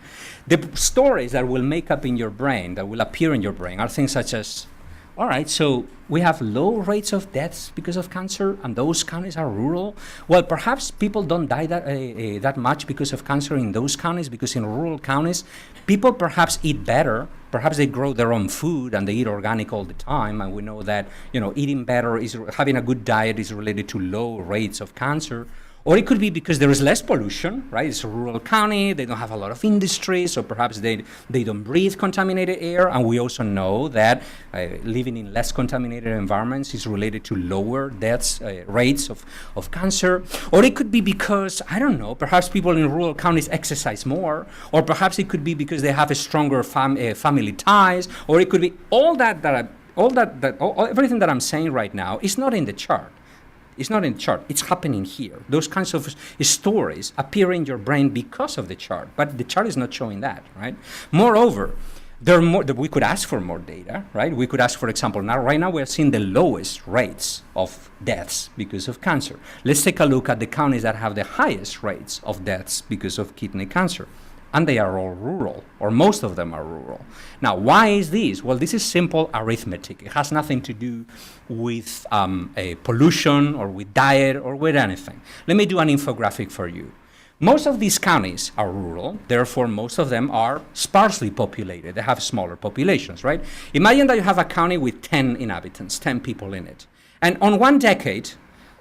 B: The stories that will make up in your brain, that will appear in your brain, are things such as, all right, so we have low rates of deaths because of cancer, and those counties are rural. Well, perhaps people don't die that much because of cancer in those counties, because in rural counties, people perhaps eat better. Perhaps they grow their own food and they eat organic all the time. And we know that, eating better having a good diet is related to low rates of cancer. Or it could be because there is less pollution, right? It's a rural county, they don't have a lot of industry, so perhaps they don't breathe contaminated air. And we also know that living in less contaminated environments is related to lower deaths, rates of cancer. Or it could be because, I don't know, perhaps people in rural counties exercise more, or perhaps it could be because they have a stronger family ties, or it could be everything that I'm saying right now is not in the chart. It's not in the chart. It's happening here. Those kinds of stories appear in your brain because of the chart, but the chart is not showing that, right? Moreover, we could ask for more data, right? We could ask, for example, right now we're seeing the lowest rates of deaths because of cancer. Let's take a look at the counties that have the highest rates of deaths because of kidney cancer. And they are all rural, or most of them are rural. Now, why is this? Well, this is simple arithmetic. It has nothing to do with pollution or with diet or with anything. Let me do an infographic for you. Most of these counties are rural, therefore most of them are sparsely populated. They have smaller populations, right? Imagine that you have a county with 10 inhabitants, 10 people in it. And on one decade,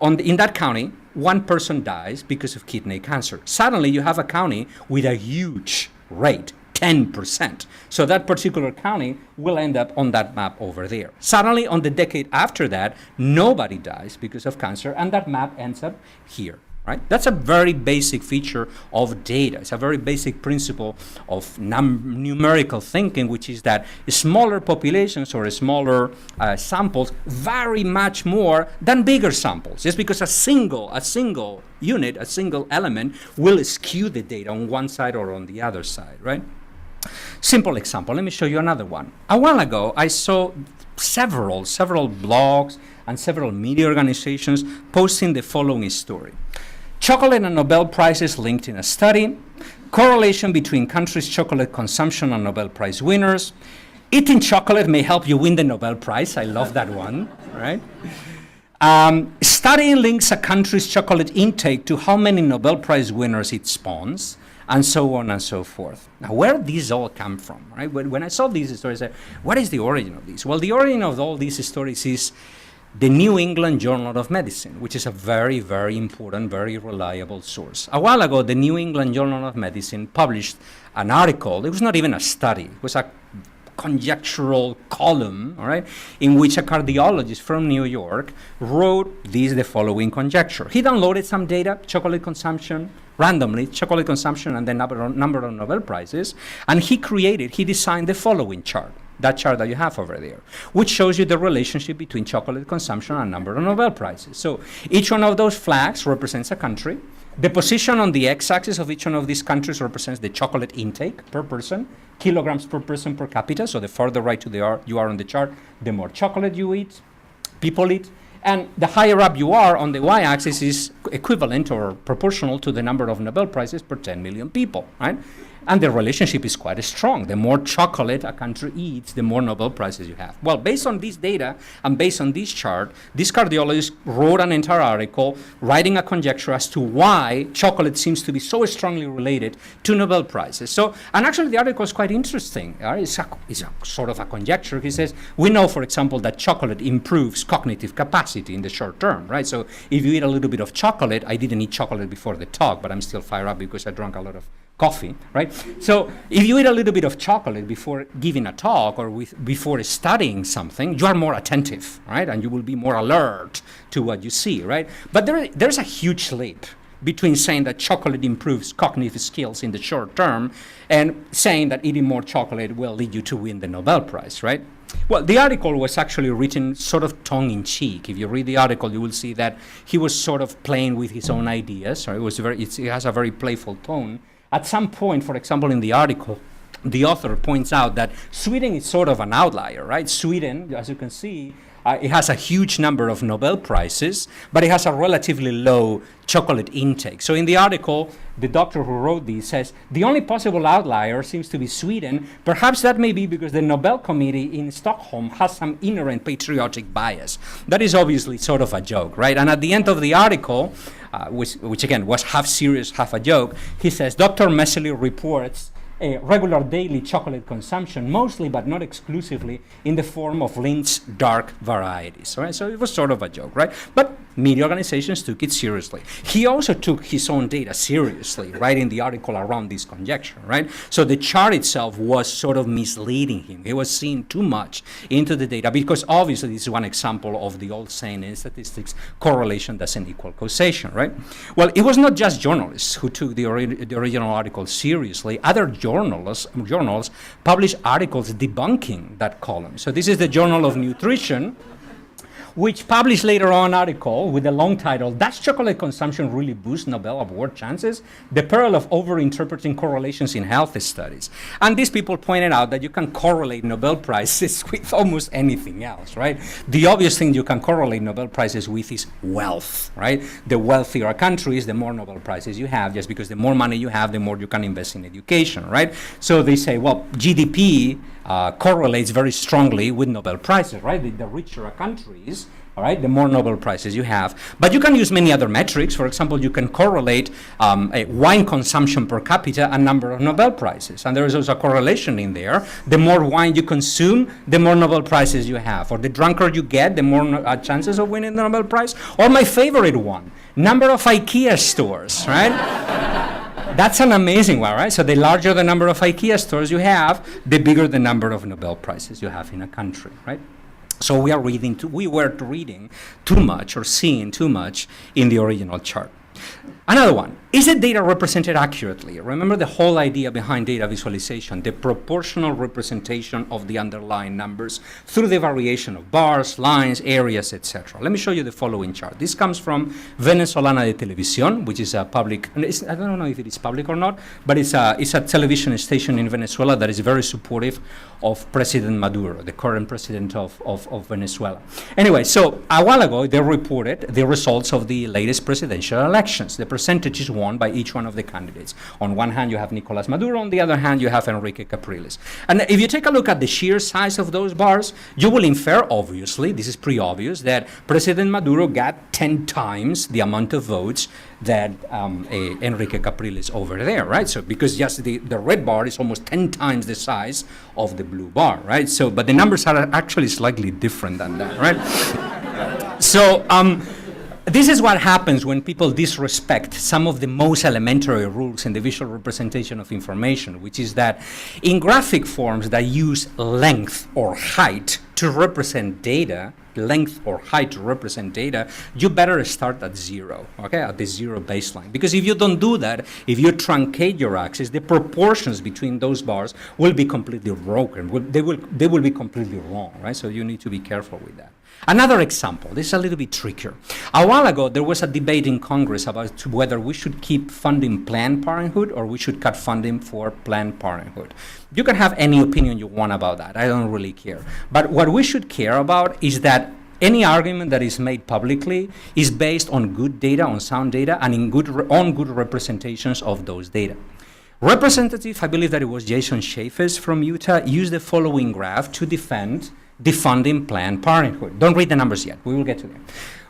B: in that county, one person dies because of kidney cancer. Suddenly, you have a county with a huge rate, 10%. So that particular county will end up on that map over there. Suddenly, on the decade after that, nobody dies because of cancer, and that map ends up here. right? That's a very basic feature of data. It's a very basic principle of numerical thinking, which is that smaller populations or smaller samples vary much more than bigger samples, just because a single unit, a single element will skew the data on one side or on the other side, right? Simple example, let me show you another one. A while ago, I saw several blogs and several media organizations posting the following story. Chocolate and Nobel Prizes linked in a study, correlation between countries' chocolate consumption and Nobel Prize winners, eating chocolate may help you win the Nobel Prize, I love that one, right? Study links a country's chocolate intake to how many Nobel Prize winners it spawns, and so on and so forth. Now, where these all come from, right? When I saw these stories, I said, what is the origin of these? Well, the origin of all these stories is the New England Journal of Medicine, which is a very, very important, very reliable source. A while ago, the New England Journal of Medicine published an article. It was not even a study. It was a conjectural column, all right, in which a cardiologist from New York wrote the following conjecture. He downloaded some data, chocolate consumption, randomly, chocolate consumption and the number of Nobel Prizes, and he designed the following chart. That chart that you have over there, which shows you the relationship between chocolate consumption and number of Nobel Prizes. So each one of those flags represents a country. The position on the x-axis of each one of these countries represents the chocolate intake per person, kilograms per person per capita. So the farther right you are on the chart, the more chocolate you eat, people eat. And the higher up you are on the y-axis is equivalent or proportional to the number of Nobel Prizes per 10 million people, right? And the relationship is quite strong. The more chocolate a country eats, the more Nobel Prizes you have. Well, based on this data and based on this chart, this cardiologist wrote an entire article writing a conjecture as to why chocolate seems to be so strongly related to Nobel Prizes. So, and actually the article is quite interesting. It's a sort of a conjecture. He says, we know, for example, that chocolate improves cognitive capacity in the short term, right? So if you eat a little bit of chocolate, I didn't eat chocolate before the talk, but I'm still fired up because I drank a lot of coffee, right? So if you eat a little bit of chocolate before giving a talk or before studying something, you are more attentive, right? And you will be more alert to what you see, right? But there's a huge leap between saying that chocolate improves cognitive skills in the short term and saying that eating more chocolate will lead you to win the Nobel Prize, right? Well, the article was actually written sort of tongue-in-cheek. If you read the article, you will see that he was sort of playing with his own ideas. Or it has a very playful tone. At some point, for example, in the article, the author points out that Sweden is sort of an outlier, right? Sweden, as you can see, it has a huge number of Nobel Prizes, but it has a relatively low chocolate intake. So in the article, the doctor who wrote this says, the only possible outlier seems to be Sweden. Perhaps that may be because the Nobel Committee in Stockholm has some inherent patriotic bias. That is obviously sort of a joke, right? And at the end of the article, which again was half serious, half a joke, he says, Dr. Messerly reports a regular daily chocolate consumption, mostly but not exclusively in the form of Lind's dark varieties, right? So it was sort of a joke, right? But media organizations took it seriously. He also took his own data seriously, writing the article around this conjecture, right? So the chart itself was sort of misleading him. He was seeing too much into the data because obviously this is one example of the old saying in statistics, correlation doesn't equal causation, right? Well, it was not just journalists who took the original article seriously. Other journals published articles debunking that column. So this is the Journal of Nutrition, which published later on an article with the long title, Does Chocolate Consumption Really Boost Nobel Award Chances? The Peril of Overinterpreting Correlations in Health Studies. And these people pointed out that you can correlate Nobel Prizes with almost anything else, right? The obvious thing you can correlate Nobel Prizes with is wealth, right? The wealthier countries, the more Nobel Prizes you have, just because the more money you have, the more you can invest in education, right? So they say, well, GDP correlates very strongly with Nobel Prizes, right? The richer countries, all right, the more Nobel Prizes you have. But you can use many other metrics. For example, you can correlate wine consumption per capita and number of Nobel Prizes. And there is also a correlation in there. The more wine you consume, the more Nobel Prizes you have. Or the drunker you get, the more chances of winning the Nobel Prize. Or my favorite one, number of IKEA stores, right? That's an amazing one, right? So the larger the number of IKEA stores you have, the bigger the number of Nobel Prizes you have in a country, right? So we were reading too much or seeing too much in the original chart. Another one, is the data represented accurately? Remember the whole idea behind data visualization, the proportional representation of the underlying numbers through the variation of bars, lines, areas, etc. Let me show you the following chart. This comes from Venezolana de Televisión, which is a public, I don't know if it is public or not, but it's a television station in Venezuela that is very supportive of President Maduro, the current president of Venezuela. Anyway, so a while ago, they reported the results of the latest presidential elections, the percentages won by each one of the candidates. On one hand, you have Nicolas Maduro. On the other hand, you have Enrique Capriles. And if you take a look at the sheer size of those bars, you will infer, obviously, this is pretty obvious, that President Maduro got 10 times the amount of votes that Enrique Capriles over there, right? So because just the red bar is almost 10 times the size of the blue bar, right? So, but the numbers are actually slightly different than that, right? So, this is what happens when people disrespect some of the most elementary rules in the visual representation of information, which is that in graphic forms that use length or height to represent data, you better start at zero, okay, at the zero baseline. Because if you don't do that, if you truncate your axis, the proportions between those bars will be completely broken. They will be completely wrong, right? So you need to be careful with that. Another example, this is a little bit trickier. A while ago, there was a debate in Congress about whether we should keep funding Planned Parenthood or we should cut funding for Planned Parenthood. You can have any opinion you want about that. I don't really care. But what we should care about is that any argument that is made publicly is based on good data, on sound data, and on good representations of those data. Representative, I believe that it was Jason Chaffetz from Utah, used the following graph to defend defunding Planned Parenthood. Don't read the numbers yet. We will get to them.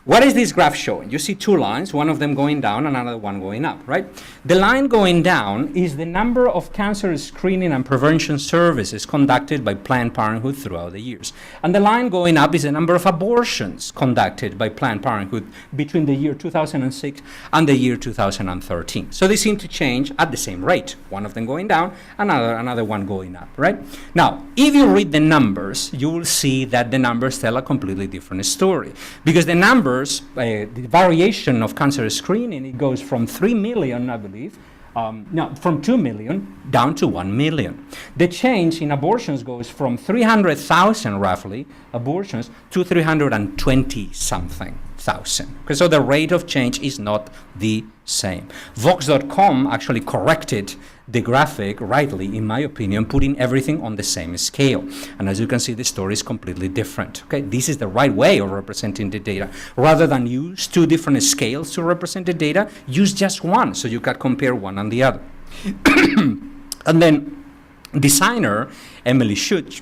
B: What is this graph showing? You see two lines, one of them going down, another one going up, right? The line going down is the number of cancer screening and prevention services conducted by Planned Parenthood throughout the years. And the line going up is the number of abortions conducted by Planned Parenthood between the year 2006 and the year 2013. So they seem to change at the same rate, one of them going down, another one going up, right? Now, if you read the numbers, you will see that the numbers tell a completely different story. Because the numbers, the variation of cancer screening, it goes from 3 million, I believe, from 2 million down to 1 million. The change in abortions goes from 300,000 roughly abortions to 320-something thousand. Okay, so the rate of change is not the same. Vox.com actually corrected the graphic rightly, in my opinion, putting everything on the same scale. And as you can see, the story is completely different. Okay, this is the right way of representing the data. Rather than use two different scales to represent the data, use just one, so you can compare one and the other. And then designer Emily Schutz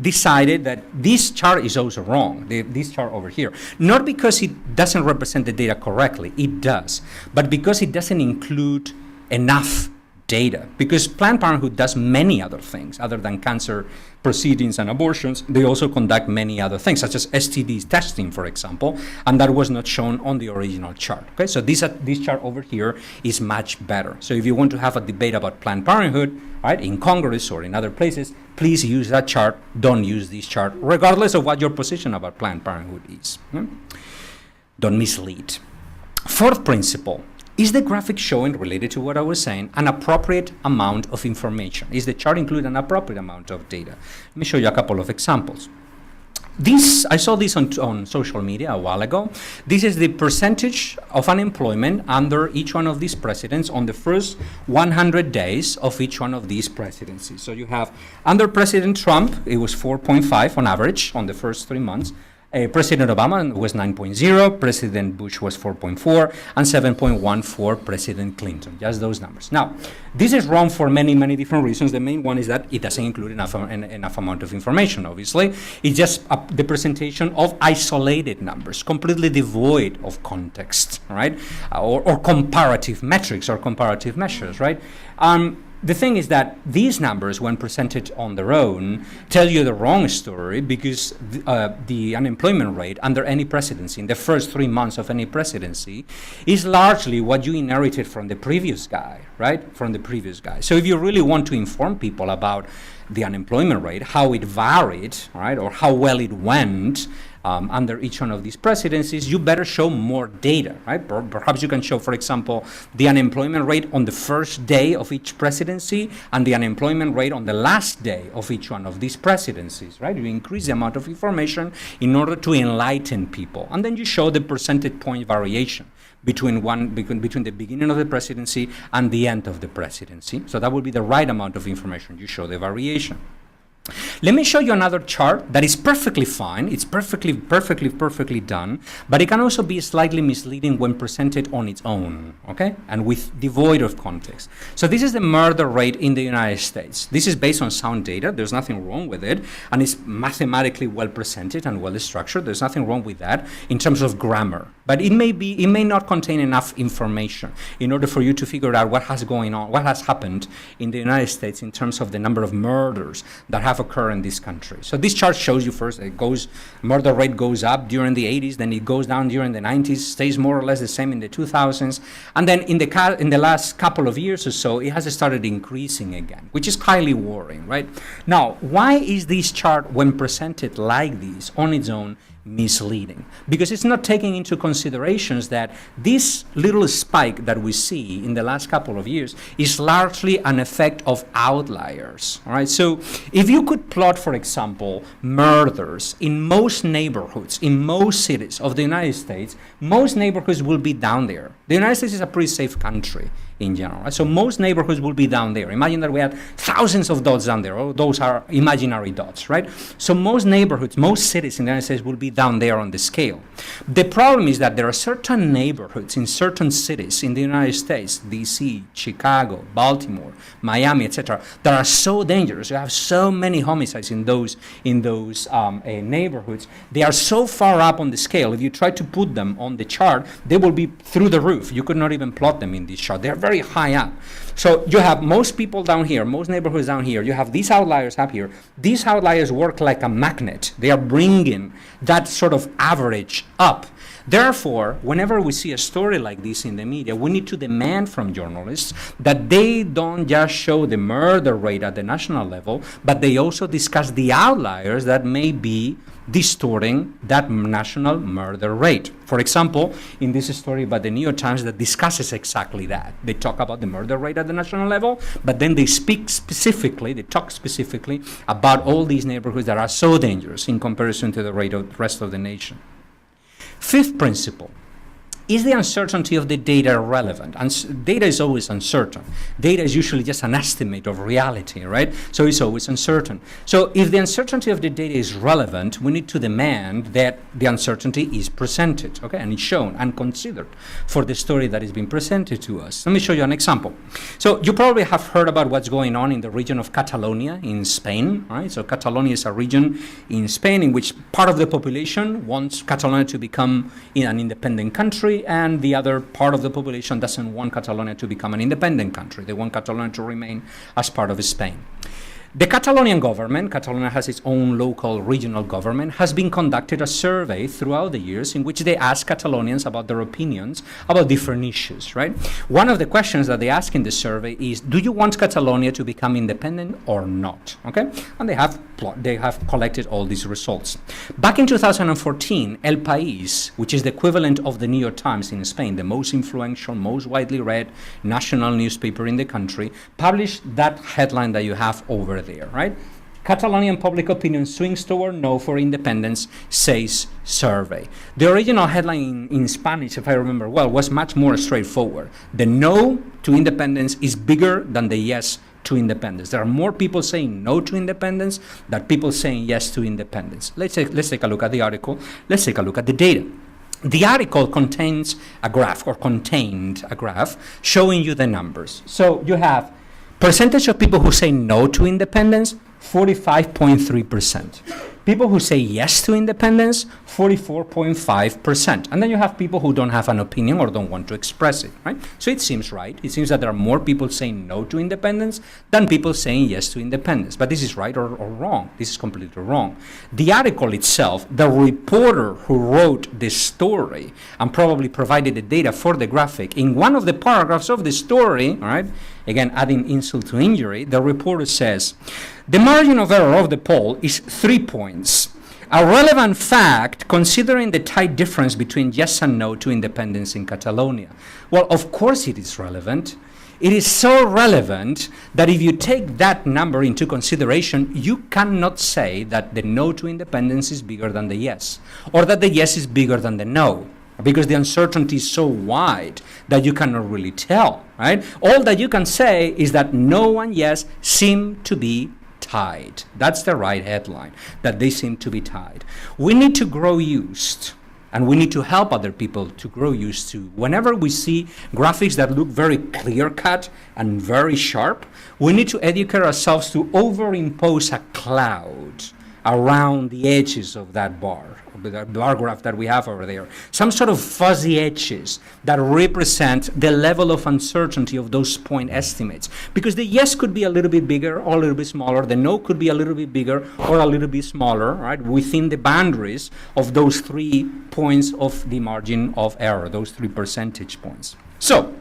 B: decided that this chart is also wrong, this chart over here. Not because it doesn't represent the data correctly, it does, but because it doesn't include enough data. Because Planned Parenthood does many other things other than cancer proceedings and abortions. They also conduct many other things, such as STD testing, for example, and that was not shown on the original chart. Okay, so this chart over here is much better. So if you want to have a debate about Planned Parenthood, right, in Congress or in other places, please use that chart. Don't use this chart, regardless of what your position about Planned Parenthood is. Don't mislead. Fourth principle. Is the graphic showing, related to what I was saying, an appropriate amount of information? Is the chart include an appropriate amount of data? Let me show you a couple of examples. I saw this on social media a while ago. This is the percentage of unemployment under each one of these presidents on the first 100 days of each one of these presidencies. So you have, under President Trump, it was 4.5 on average on the first 3 months. President Obama was 9.0, President Bush was 4.4, and 7.1 for President Clinton, just those numbers. Now, this is wrong for many, many different reasons. The main one is that it doesn't include enough amount of information, obviously. It's just the presentation of isolated numbers, completely devoid of context, right? Or comparative metrics or comparative measures, right? The thing is that these numbers, when presented on their own, tell you the wrong story, because the unemployment rate under any presidency, in the first 3 months of any presidency, is largely what you inherited from the previous guy, right? From the previous guy. So if you really want to inform people about the unemployment rate, how it varied, right, or how well it went, under each one of these presidencies, you better show more data, right? Perhaps you can show, for example, the unemployment rate on the first day of each presidency and the unemployment rate on the last day of each one of these presidencies, right? You increase the amount of information in order to enlighten people. And then you show the percentage point variation between the beginning of the presidency and the end of the presidency. So that would be the right amount of information. You show the variation. Let me show you another chart that is perfectly fine. It's perfectly done, but it can also be slightly misleading when presented on its own, okay? And devoid of context. So this is the murder rate in the United States. This is based on sound data. There's nothing wrong with it, and it's mathematically well presented and well structured. There's nothing wrong with that in terms of grammar. But it may not contain enough information in order for you to figure out what has happened in the United States in terms of the number of murders that have occurred in this country. So this chart shows you first murder rate goes up during the 80s, then it goes down during the 90s, stays more or less the same in the 2000s, and then in the last couple of years or so, it has started increasing again, which is highly worrying, right? Now, why is this chart, when presented like this on its own, misleading? Because it's not taking into considerations that this little spike that we see in the last couple of years is largely an effect of outliers. All right, so if you could plot, for example, murders in most neighborhoods, in most cities of the United States, most neighborhoods will be down there. The United States is a pretty safe country in general, right? So most neighborhoods will be down there. Imagine that we had thousands of dots down there. Oh, those are imaginary dots, right? So most neighborhoods, most cities in the United States will be down there on the scale. The problem is that there are certain neighborhoods in certain cities in the United States, DC, Chicago, Baltimore, Miami, etc., that are so dangerous. You have so many homicides in those neighborhoods. They are so far up on the scale. If you try to put them on the chart, they will be through the roof. You could not even plot them in this chart. They're very high up. So you have most people down here, most neighborhoods down here. You have these outliers up here. These outliers work like a magnet. They are bringing that sort of average up. Therefore, whenever we see a story like this in the media, we need to demand from journalists that they don't just show the murder rate at the national level, but they also discuss the outliers that may be distorting that national murder rate. For example, in this story by the New York Times that discusses exactly that. They talk about the murder rate at the national level, but then they talk specifically about all these neighborhoods that are so dangerous in comparison to the rate of the rest of the nation. Fifth principle. Is the uncertainty of the data relevant? And data is always uncertain. Data is usually just an estimate of reality, right? So it's always uncertain. So if the uncertainty of the data is relevant, we need to demand that the uncertainty is presented, okay? And it's shown and considered for the story that is being presented to us. Let me show you an example. So you probably have heard about what's going on in the region of Catalonia in Spain, right? So Catalonia is a region in Spain in which part of the population wants Catalonia to become an independent country, and the other part of the population doesn't want Catalonia to become an independent country. They want Catalonia to remain as part of Spain. The Catalonian government, Catalonia has its own local regional government, has been conducted a survey throughout the years in which they ask Catalonians about their opinions about different issues, right? One of the questions that they ask in the survey is, do you want Catalonia to become independent or not, okay? And they have collected all these results. Back in 2014, El País, which is the equivalent of the New York Times in Spain, the most influential, most widely read national newspaper in the country, published that headline that you have over there, right? Catalonian public opinion swings toward no for independence, says survey. The original headline in Spanish, if I remember well, was much more straightforward. The no to independence is bigger than the yes to independence. There are more people saying no to independence than people saying yes to independence. Let's take a look at the article. Let's take a look at the data. The article contained a graph showing you the numbers. So you have percentage of people who say no to independence, 45.3%. People who say yes to independence, 44.5%. And then you have people who don't have an opinion or don't want to express it, right? So it seems right. It seems that there are more people saying no to independence than people saying yes to independence. But this is right or wrong. This is completely wrong. The article itself, the reporter who wrote this story and probably provided the data for the graphic, in one of the paragraphs of the story, all right, again, adding insult to injury, the reporter says, the margin of error of the poll is 3 points. A relevant fact considering the tight difference between yes and no to independence in Catalonia. Well, of course it is relevant. It is so relevant that if you take that number into consideration, you cannot say that the no to independence is bigger than the yes, or that the yes is bigger than the no, because the uncertainty is so wide that you cannot really tell, right? All that you can say is that no and yes seem to be tied. That's the right headline, that they seem to be tied. We need to grow used, and we need to help other people to grow used to. Whenever we see graphics that look very clear-cut and very sharp, we need to educate ourselves to overimpose a cloud around the edges of that bar graph that we have over there. Some sort of fuzzy edges that represent the level of uncertainty of those point estimates. Because the yes could be a little bit bigger or a little bit smaller. The no could be a little bit bigger or a little bit smaller, right? Within the boundaries of those 3 points of the margin of error, those 3 percentage points. So,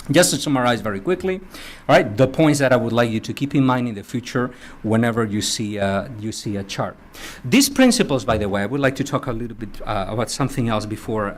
B: just to summarize very quickly, all right, the points that I would like you to keep in mind in the future whenever you see a chart. These principles, by the way, I would like to talk a little bit about something else before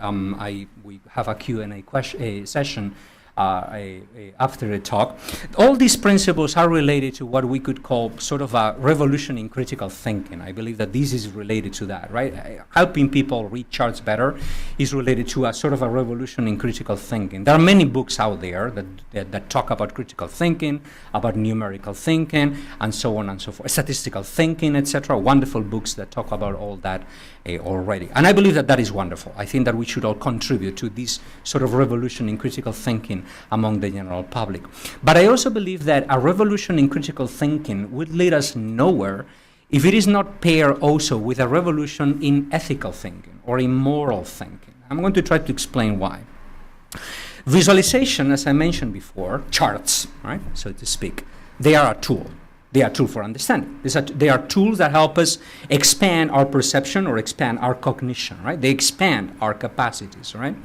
B: we have a Q&A session after the talk. All these principles are related to what we could call sort of a revolution in critical thinking. I believe that this is related to that, right? Helping people read charts better is related to a sort of a revolution in critical thinking. There are many books out there that talk about critical thinking, about numerical thinking, and so on and so forth. Statistical thinking, etc. Wonderful books that talk about all that already. And I believe that that is wonderful. I think that we should all contribute to this sort of revolution in critical thinking among the general public. But I also believe that a revolution in critical thinking would lead us nowhere if it is not paired also with a revolution in ethical thinking or in moral thinking. I'm going to try to explain why. Visualization, as I mentioned before, charts, right, so to speak, they are a tool. They are a tool for understanding. They are tools that help us expand our perception or expand our cognition, right? They expand our capacities, right?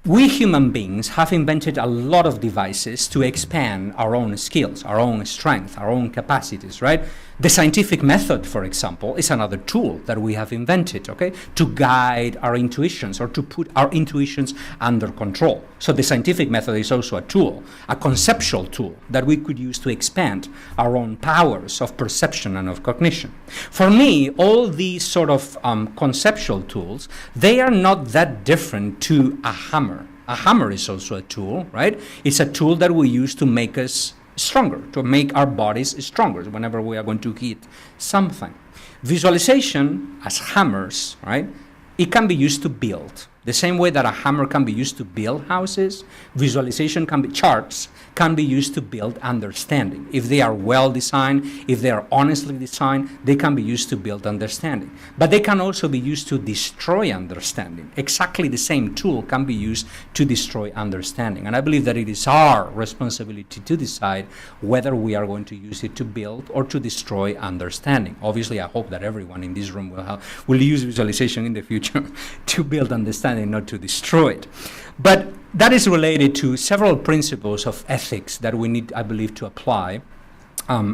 B: We human beings have invented a lot of devices to expand our own skills, our own strength, our own capacities, right? The scientific method, for example, is another tool that we have invented, okay, to guide our intuitions or to put our intuitions under control. So the scientific method is also a tool, a conceptual tool that we could use to expand our own powers of perception and of cognition. For me, all these sort of conceptual tools, they are not that different to a hammer. A hammer is also a tool, right? It's a tool that we use to make us stronger, to make our bodies stronger whenever we are going to hit something. Visualization as hammers, right? It can be used to build. The same way that a hammer can be used to build houses, visualization can be, charts can be used to build understanding. If they are well designed, if they are honestly designed, they can be used to build understanding. But they can also be used to destroy understanding. Exactly the same tool can be used to destroy understanding. And I believe that it is our responsibility to decide whether we are going to use it to build or to destroy understanding. Obviously, I hope that everyone in this room will use visualization in the future to build understanding, not to destroy it. But that is related to several principles of ethics that we need, I believe, to apply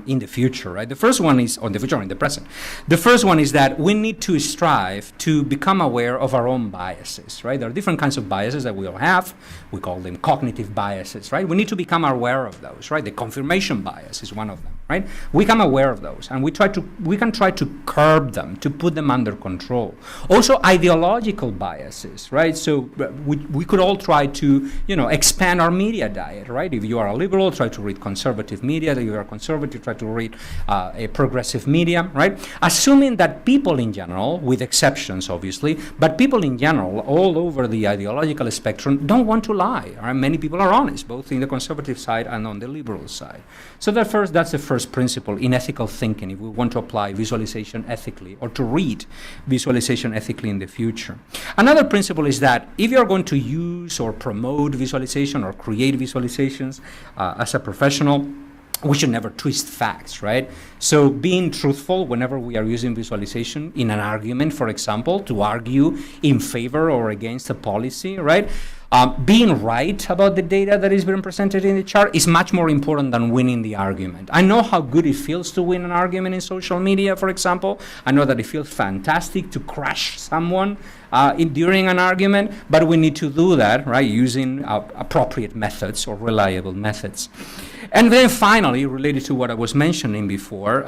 B: in the future, right? The first one is, on the future or in the present. The first one is that we need to strive to become aware of our own biases, right? There are different kinds of biases that we all have. We call them cognitive biases, right? We need to become aware of those, right? The confirmation bias is one of them, right? We become aware of those, and we can try to curb them, to put them under control. Also, ideological biases, right? So we could all try to, expand our media diet, right? If you are a liberal, try to read conservative media. If you are conservative, try to read a progressive media, right? Assuming that people in general, with exceptions obviously, but people in general all over the ideological spectrum don't want to lie, right? Many people are honest, both in the conservative side and on the liberal side. So that's the first principle in ethical thinking, if we want to apply visualization ethically or to read visualization ethically in the future. Another principle is that if you're going to use or promote visualization or create visualizations as a professional, we should never twist facts, right? So being truthful whenever we are using visualization in an argument, for example, to argue in favor or against a policy, right? Being right about the data that is being presented in the chart is much more important than winning the argument. I know how good it feels to win an argument in social media, for example. I know that it feels fantastic to crush someone during an argument, but we need to do that, right, using appropriate methods or reliable methods. And then finally, related to what I was mentioning before,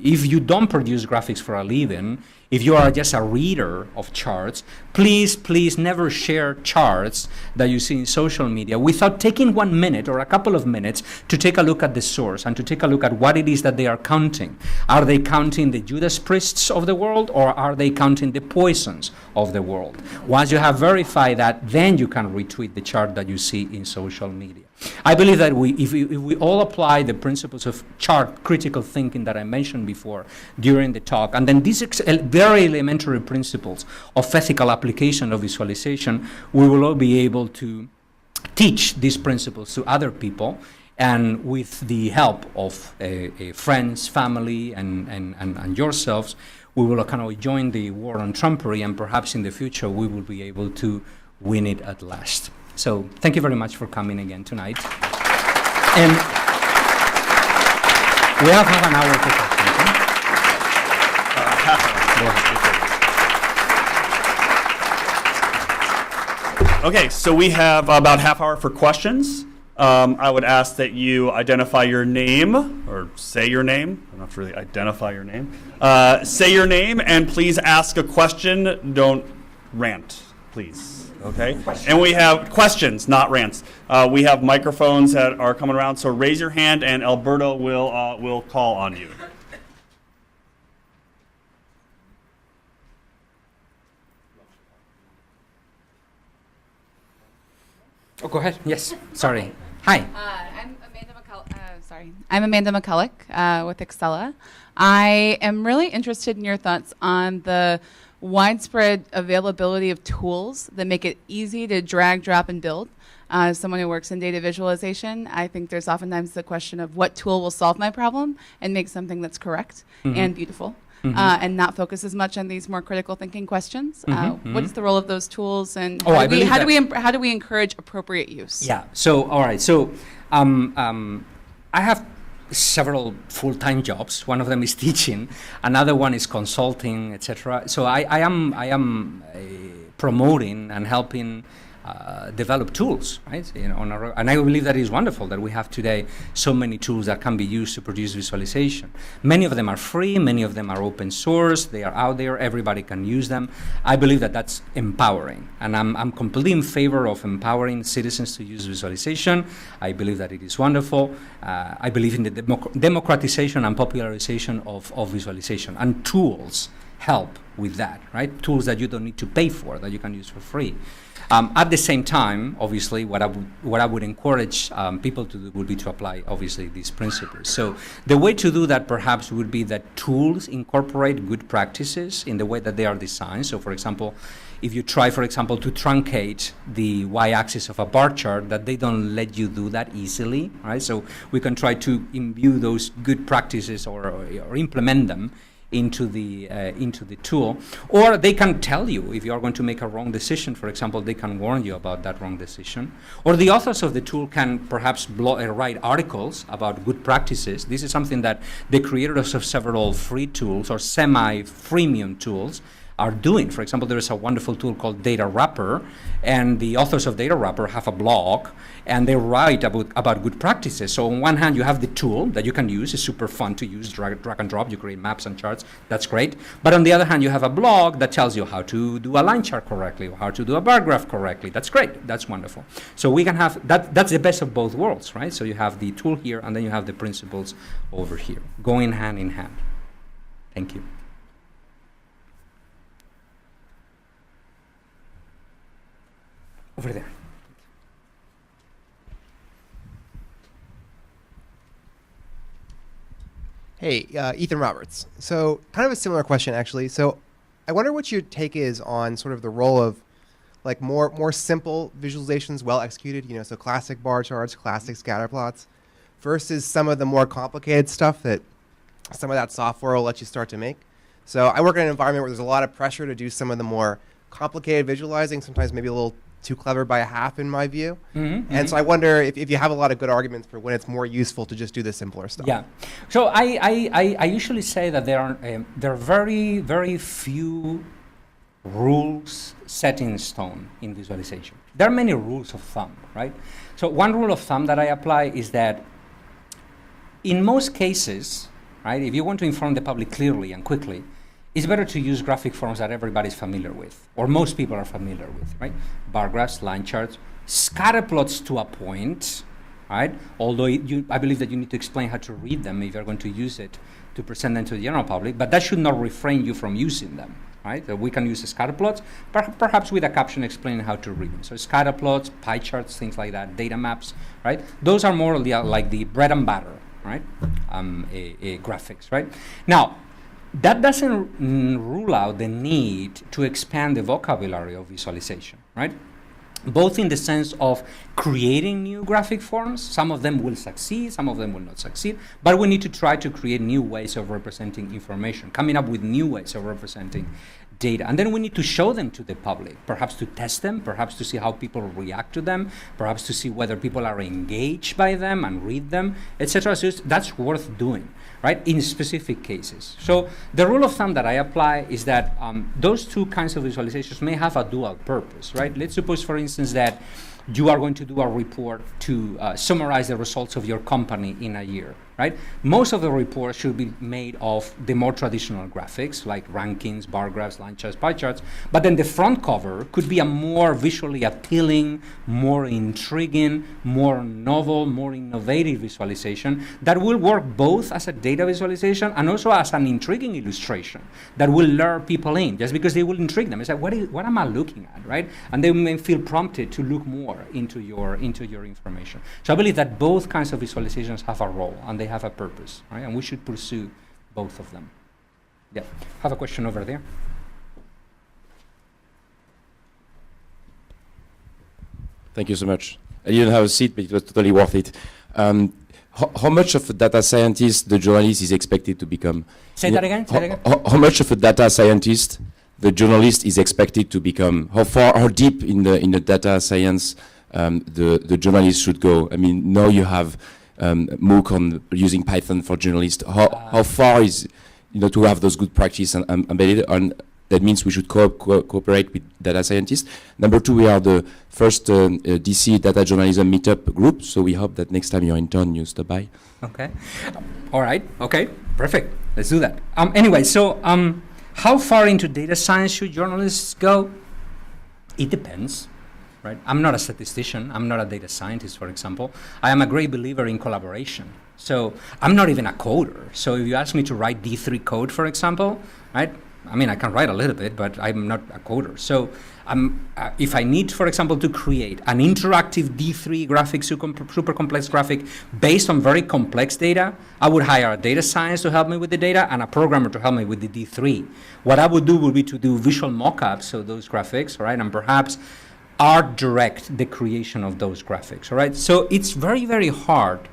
B: if you don't produce graphics for a living, if you are just a reader of charts, please never share charts that you see in social media without taking 1 minute or a couple of minutes to take a look at the source and to take a look at what it is that they are counting. Are they counting the Judas Priests of the world, or are they counting the poisons of the world? Once you have verified that, then you can retweet the chart that you see in social media. I believe that if we all apply the principles of chart critical thinking that I mentioned before during the talk, and then these very elementary principles of ethical application of visualization, we will all be able to teach these principles to other people, and with the help of friends, family, and yourselves, we will kind of join the war on Trumpery, and perhaps in the future we will be able to win it at last. So thank you very much for coming again tonight. And we have half an hour for questions.
A: Okay, so we have about half hour for questions. I would ask that you identify your name, or say your name. I don't have to really identify your name. Say your name, and please ask a question. Don't rant, please. Okay, and we have questions, not rants. We have microphones that are coming around, so raise your hand, and Alberto will call on you.
B: Oh, go ahead. Yes. Sorry. Hi.
C: I'm Amanda McCulloch with Excella. I am really interested in your thoughts on the widespread availability of tools that make it easy to drag, drop, and build. As someone who works in data visualization, I think there's oftentimes the question of what tool will solve my problem and make something that's correct and beautiful, and not focus as much on these more critical thinking questions. What's the role of those tools, and how do we encourage appropriate use?
B: Yeah. So all right. So I have several full-time jobs. One of them is teaching. Another one is consulting, etc. So I am promoting and helping develop tools, right? And I believe that is wonderful that we have today so many tools that can be used to produce visualization. Many of them are free. Many of them are open source. They are out there. Everybody can use them. I believe that that's empowering, and I'm completely in favor of empowering citizens to use visualization. I believe that it is wonderful. I believe in the democratization and popularization of visualization, and tools help with that, right? Tools that you don't need to pay for, that you can use for free. At the same time, obviously, what I would encourage people to do would be to apply, obviously, these principles. So the way to do that perhaps would be that tools incorporate good practices in the way that they are designed. So, for example, if you try, for example, to truncate the y-axis of a bar chart, that they don't let you do that easily, right? So we can try to imbue those good practices or implement them into the tool, or they can tell you if you are going to make a wrong decision. For example, they can warn you about that wrong decision, or the authors of the tool can perhaps write articles about good practices. This is something that the creators of several free tools or semi-freemium tools are doing. For example, there is a wonderful tool called Data Wrapper, and the authors of Data Wrapper have a blog, and they write about good practices. So on one hand, you have the tool that you can use. It's super fun to use, drag and drop. You create maps and charts. That's great. But on the other hand, you have a blog that tells you how to do a line chart correctly, or how to do a bar graph correctly. That's great. That's wonderful. So we can have that. That's the best of both worlds, right? So you have the tool here, and then you have the principles over here, going hand in hand. Thank you. Over there.
D: Hey, Ethan Roberts. So kind of a similar question, actually. So I wonder what your take is on sort of the role of like more simple visualizations, well executed, so classic bar charts, classic scatterplots, versus some of the more complicated stuff that some of that software will let you start to make. So I work in an environment where there's a lot of pressure to do some of the more complicated visualizing, sometimes maybe a little too clever by a half, in my view.
B: Mm-hmm,
D: And so I wonder if you have a lot of good arguments for when it's more useful to just do the simpler stuff.
B: Yeah. So I usually say that there are very, very few rules set in stone in visualization. There are many rules of thumb, right? So one rule of thumb that I apply is that in most cases, right, if you want to inform the public clearly and quickly, it's better to use graphic forms that everybody's familiar with, or most people are familiar with, right? Bar graphs, line charts, scatterplots to a point, right? Although I believe that you need to explain how to read them if you're going to use it to present them to the general public, but that should not refrain you from using them, right? So we can use scatterplots, perhaps with a caption explaining how to read them. So scatterplots, pie charts, things like that, data maps, right? Those are more like the bread and butter, right? Graphics, right? Now, that doesn't rule out the need to expand the vocabulary of visualization, right? Both in the sense of creating new graphic forms. Some of them will succeed, some of them will not succeed, but we need to try to create new ways of representing information, coming up with new ways of representing data. And then we need to show them to the public, perhaps to test them, perhaps to see how people react to them, perhaps to see whether people are engaged by them and read them, etc. So that's worth doing, right, in specific cases. So the rule of thumb that I apply is that those two kinds of visualizations may have a dual purpose, right? Let's suppose, for instance, that you are going to do a report to summarize the results of your company in a year, right? Most of the reports should be made of the more traditional graphics, like rankings, bar graphs, line charts, pie charts, but then the front cover could be a more visually appealing, more intriguing, more novel, more innovative visualization that will work both as a data visualization and also as an intriguing illustration that will lure people in, just because they will intrigue them. It's like, what am I looking at, right? And they may feel prompted to look more into your information. So I believe that both kinds of visualizations have a role and they have a purpose, right? And we should pursue both of them. Yeah, have a question over there.
E: Thank you so much. I didn't have a seat, but it was totally worth it. How much of a data scientist the journalist is expected to become?
B: Say that again.
E: How much of a data scientist the journalist is expected to become? How deep in the data science the journalist should go? I mean, now you have MOOC on using Python for journalists. How far is to have those good practice and embedded? And that means we should cooperate with data scientists. Number two, we are the first DC data journalism meetup group, so we hope that next time you're in town, you stop by.
B: Okay. All right. Okay. Perfect. Let's do that. Anyway, so how far into data science should journalists go? It depends. Right? I'm not a statistician. I'm not a data scientist, for example. I am a great believer in collaboration. So I'm not even a coder. So if you ask me to write D3 code, for example, right? I mean, I can write a little bit, but I'm not a coder. So if I need, for example, to create an interactive D3 graphic, super complex graphic based on very complex data, I would hire a data science to help me with the data and a programmer to help me with the D3. What I would do would be to do visual mock-ups of those graphics, right? And perhaps art direct the creation of those graphics, all right? So it's very, very hard.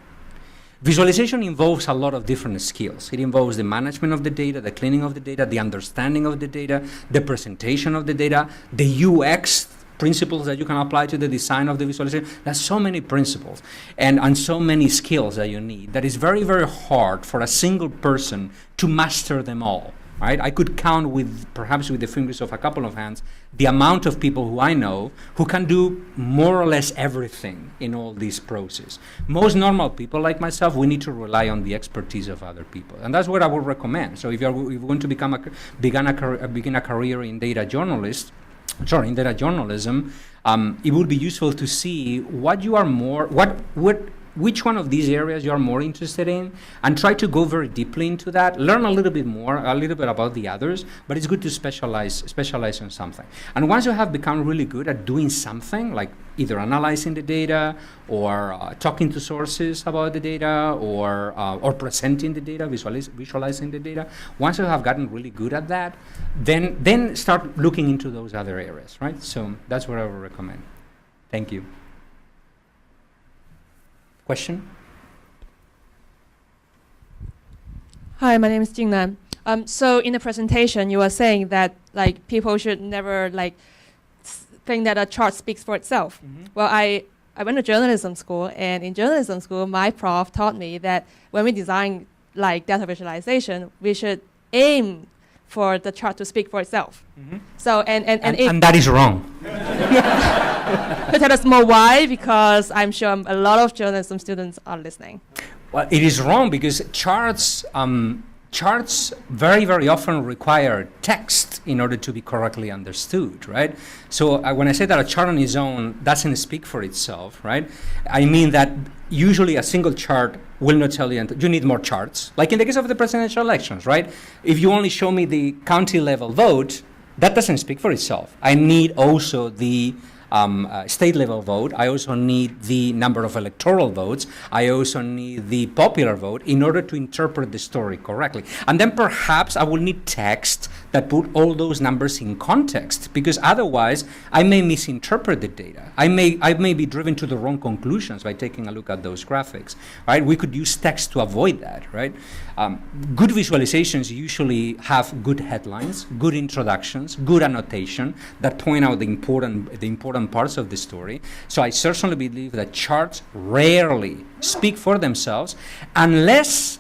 B: Visualization involves a lot of different skills. It involves the management of the data, the cleaning of the data, the understanding of the data, the presentation of the data, the UX principles that you can apply to the design of the visualization. There's so many principles and so many skills that you need that it's very, very hard for a single person to master them all. Right? I could count perhaps with the fingers of a couple of hands the amount of people who I know who can do more or less everything in all this process. Most normal people like myself, we need to rely on the expertise of other people, and that's what I would recommend. So if you're going to begin a career in data journalism, it would be useful to see which one of these areas you are more interested in, and try to go very deeply into that. Learn a little bit about the others, but it's good to specialize on something. And once you have become really good at doing something, like either analyzing the data or talking to sources about the data or presenting the data, visualizing the data, once you have gotten really good at that, then start looking into those other areas, right? So that's what I would recommend. Thank you. Question?
F: Hi, my name is Jingnan. So in the presentation, you were saying that people should never claim that a chart speaks for itself. Well, I went to journalism school, and in journalism school, my prof taught me that when we design like data visualization, we should aim for the chart to speak for itself. So,
B: And that is wrong.
F: to tell us more why, because I'm sure a lot of journalism students are listening.
B: Well, it is wrong because charts very, very often require text in order to be correctly understood, right? So when I say that a chart on its own doesn't speak for itself, right? I mean that usually a single chart will not tell you, you need more charts. Like in the case of the presidential elections, right? If you only show me the county level vote, that doesn't speak for itself. I need also the state level vote. I also need the number of electoral votes. I also need the popular vote in order to interpret the story correctly. And then perhaps I will need text that put all those numbers in context, because otherwise I may misinterpret the data. I may be driven to the wrong conclusions by taking a look at those graphics, right? We could use text to avoid that, right? Good visualizations usually have good headlines, good introductions, good annotation that point out the important parts of the story. So I certainly believe that charts rarely speak for themselves unless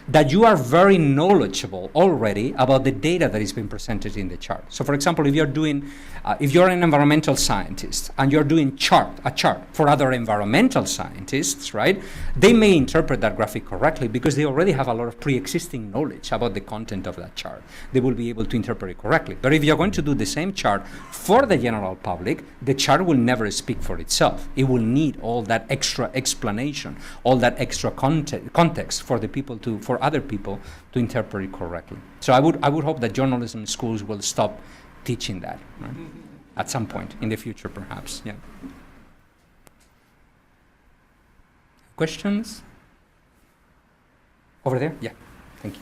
B: that you are very knowledgeable already about the data that is being presented in the chart. So for example, if you're an environmental scientist and you're doing a chart for other environmental scientists, right? They may interpret that graphic correctly because they already have a lot of pre-existing knowledge about the content of that chart. They will be able to interpret it correctly. But if you're going to do the same chart for the general public, the chart will never speak for itself. It will need all that extra explanation, all that extra context for other people to interpret it correctly. So I would hope that journalism schools will stop teaching that, right? At some point in the future, perhaps. Yeah. Questions? Over there? Yeah. Thank you.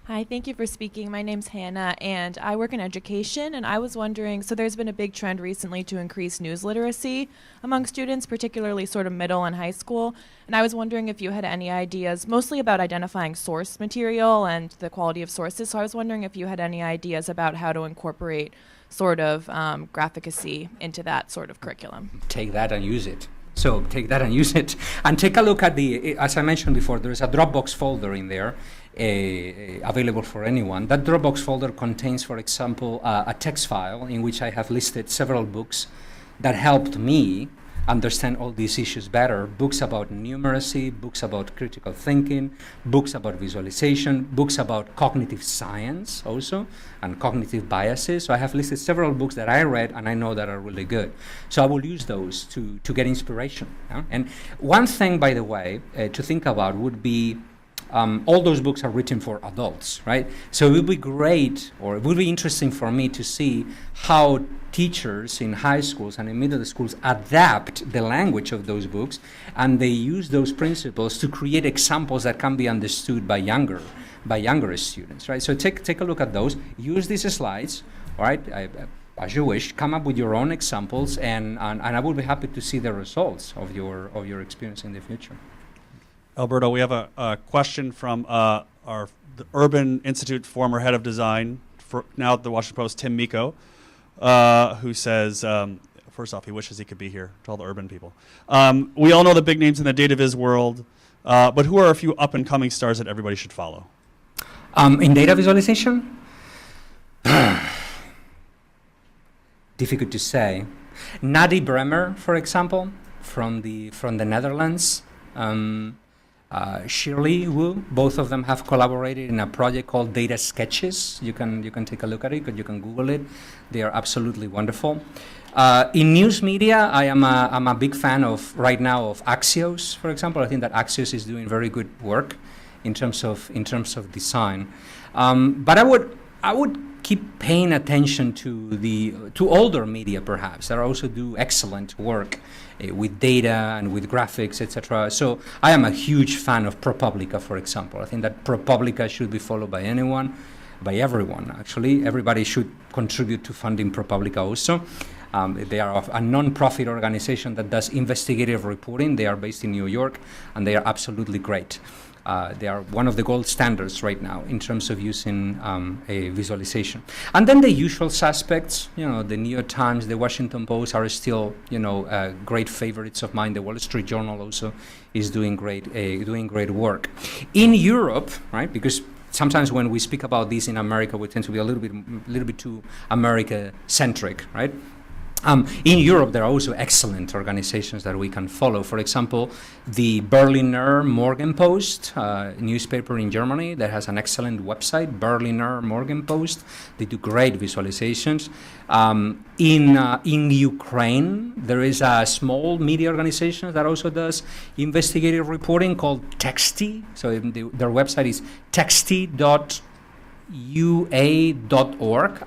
G: Hi, thank you for speaking. My name's Hannah, and I work in education, and I was wondering, so there's been a big trend recently to increase news literacy among students, particularly sort of middle and high school, and I was wondering if you had any ideas, mostly about identifying source material and the quality of sources, so I was wondering if you had any ideas about how to incorporate sort of graphicacy into that sort of curriculum.
B: Take that and use it. So take that and use it. And take a look at as I mentioned before, there's a Dropbox folder in there available for anyone. That Dropbox folder contains, for example, a text file in which I have listed several books that helped me understand all these issues better. Books about numeracy, books about critical thinking, books about visualization, books about cognitive science also, and cognitive biases. So I have listed several books that I read and I know that are really good. So I will use those to get inspiration. Yeah? And one thing, by the way, to think about would be all those books are written for adults, right? So it would be great, or it would be interesting for me to see how teachers in high schools and in middle schools adapt the language of those books, and they use those principles to create examples that can be understood by younger students, right? So take a look at those, use these slides, all right? As you wish, come up with your own examples, and I would be happy to see the results of your experience in the future.
A: Alberto, we have a question from the Urban Institute former head of design, now at the Washington Post, Tim Miko, who says, first off, he wishes he could be here, to all the urban people. We all know the big names in the data viz world, but who are a few up-and-coming stars that everybody should follow?
B: In data visualization? Difficult to say. Nadi Bremer, for example, from the Netherlands. Shirley Wu, both of them have collaborated in a project called Data Sketches. You can take a look at it, you can Google it. They are absolutely wonderful. In news media, I'm a big fan of right now of Axios, for example. I think that Axios is doing very good work in terms of design. But I would keep paying attention to older media, perhaps, that also do excellent work with data and with graphics, etc. So I am a huge fan of ProPublica, for example. I think that ProPublica should be followed by everyone, actually. Everybody should contribute to funding ProPublica also. They are a non-profit organization that does investigative reporting. They are based in New York, and they are absolutely great. They are one of the gold standards right now in terms of using a visualization. And then the usual suspects, the New York Times, the Washington Post are still, great favorites of mine. The Wall Street Journal also is doing great work. In Europe, right, because sometimes when we speak about this in America, we tend to be a little bit too America-centric, right? In Europe, there are also excellent organizations that we can follow. For example, the Berliner Morgenpost newspaper in Germany that has an excellent website, Berliner Morgenpost. They do great visualizations. In Ukraine, there is a small media organization that also does investigative reporting called Texty. So their website is texty.ua.org,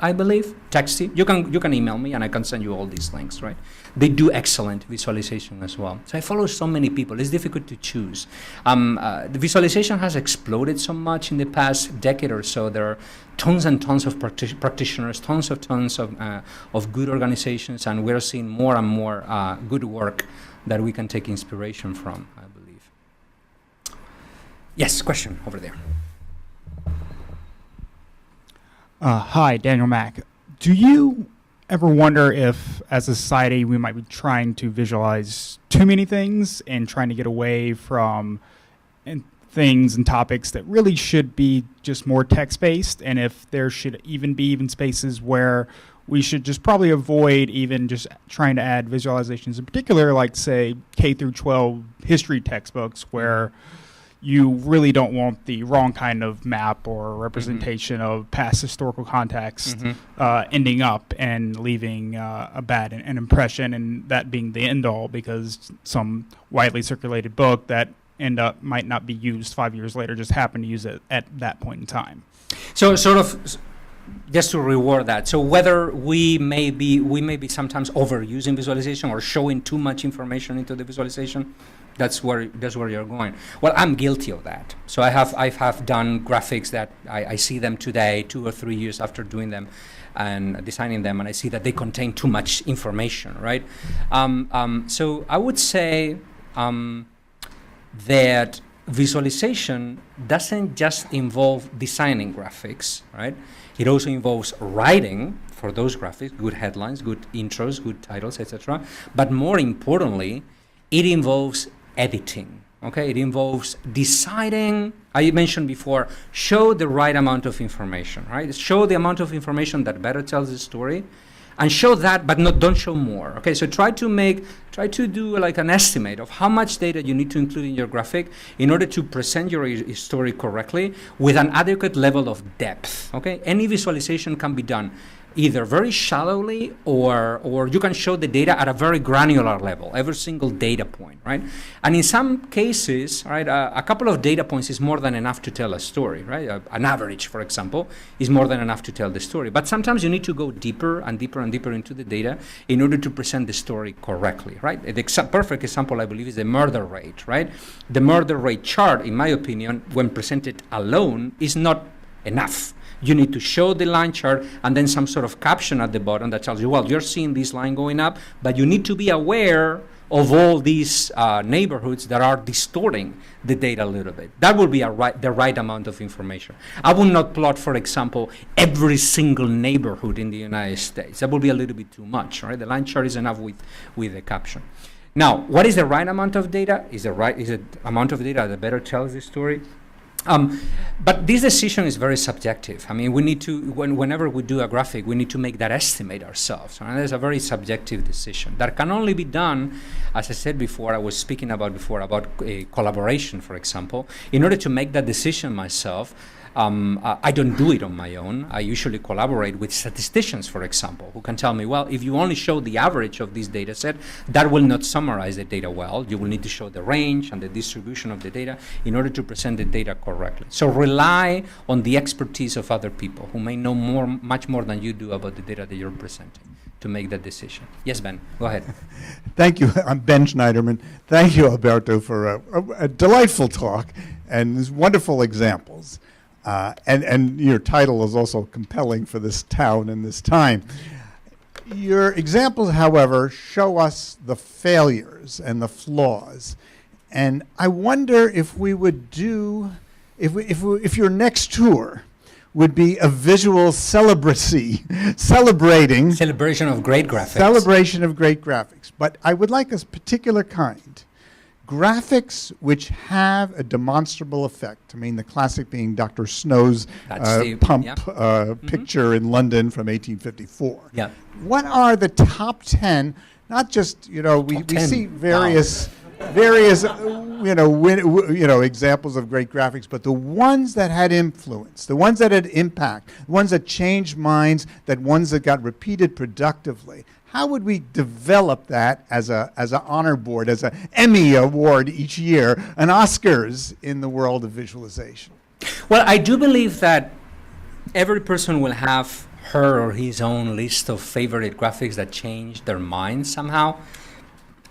B: I believe. Texty. You can email me and I can send you all these links, right? They do excellent visualization as well. So I follow so many people. It's difficult to choose. The visualization has exploded so much in the past decade or so. There are tons and tons of practitioners, tons of good organizations, and we're seeing more and more good work that we can take inspiration from, I believe. Yes, question over there.
H: Hi, Daniel Mack. Do you ever wonder if, as a society, we might be trying to visualize too many things and trying to get away from things and topics that really should be just more text-based, and if there should even be spaces where we should just probably avoid even just trying to add visualizations in particular, like, say, K through 12 history textbooks where you really don't want the wrong kind of map or representation of past historical context ending up and leaving a bad an impression, and that being the end all because some widely circulated book that might not be used 5 years later just happened to use it at that point in time.
B: So sort of just to reward that. So whether we may be sometimes overusing visualization or showing too much information into the visualization, that's where you're going. Well, I'm guilty of that. So I have done graphics that I see them today, 2 or 3 years after doing them and designing them, and I see that they contain too much information, right? So I would say that visualization doesn't just involve designing graphics, right? It also involves writing for those graphics, good headlines, good intros, good titles, etc. But more importantly, it involves editing, okay? It involves deciding, I mentioned before, show the right amount of information, right? Show the amount of information that better tells the story, and show that, but don't show more, okay? So try to do like an estimate of how much data you need to include in your graphic in order to present your story correctly with an adequate level of depth, okay? Any visualization can be done either very shallowly or you can show the data at a very granular level, every single data point, right? And in some cases, right, a couple of data points is more than enough to tell a story, right? An average, for example, is more than enough to tell the story. But sometimes you need to go deeper and deeper and deeper into the data in order to present the story correctly, right? The perfect example, I believe, is the murder rate, right? The murder rate chart, in my opinion, when presented alone, is not enough. You need to show the line chart and then some sort of caption at the bottom that tells you, well, you're seeing this line going up, but you need to be aware of all these neighborhoods that are distorting the data a little bit. That will be the right amount of information. I will not plot, for example, every single neighborhood in the United States. That will be a little bit too much, right? The line chart is enough with the caption. Now, what is the right amount of data? Is the amount of data that better tells the story? But this decision is very subjective. I mean, we need to, whenever we do a graphic, we need to make that estimate ourselves. And it's a very subjective decision that can only be done, as I said before, I was speaking about collaboration, for example. In order to make that decision myself, I don't do it on my own. I usually collaborate with statisticians, for example, who can tell me, well, if you only show the average of this data set, that will not summarize the data well. You will need to show the range and the distribution of the data in order to present the data correctly. So rely on the expertise of other people who may know much more than you do about the data that you're presenting to make that decision. Yes, Ben, go ahead.
I: Thank you. I'm Ben Schneiderman. Thank you, Alberto, for a delightful talk and these wonderful examples. And your title is also compelling for this town and this time. Your examples, however, show us the failures and the flaws. And I wonder if we would do, if your next tour would be a visual celebrity, celebrating
B: Celebration of great graphics.
I: celebration of great graphics. But I would like a particular kind. Graphics which have a demonstrable effect. I mean, the classic being Dr. Snow's
B: That's the-
I: pump
B: yeah.
I: picture in London from 1854.
B: Yeah.
I: What are the top 10, not just, we
B: 10.
I: see various examples of great graphics, but the ones that had influence, the ones that had impact, the ones that changed minds, that ones that got repeated productively. How would we develop that as an honor board, as an Emmy award each year, an Oscars in the world of visualization?
B: Well, I do believe that every person will have her or his own list of favorite graphics that change their mind somehow.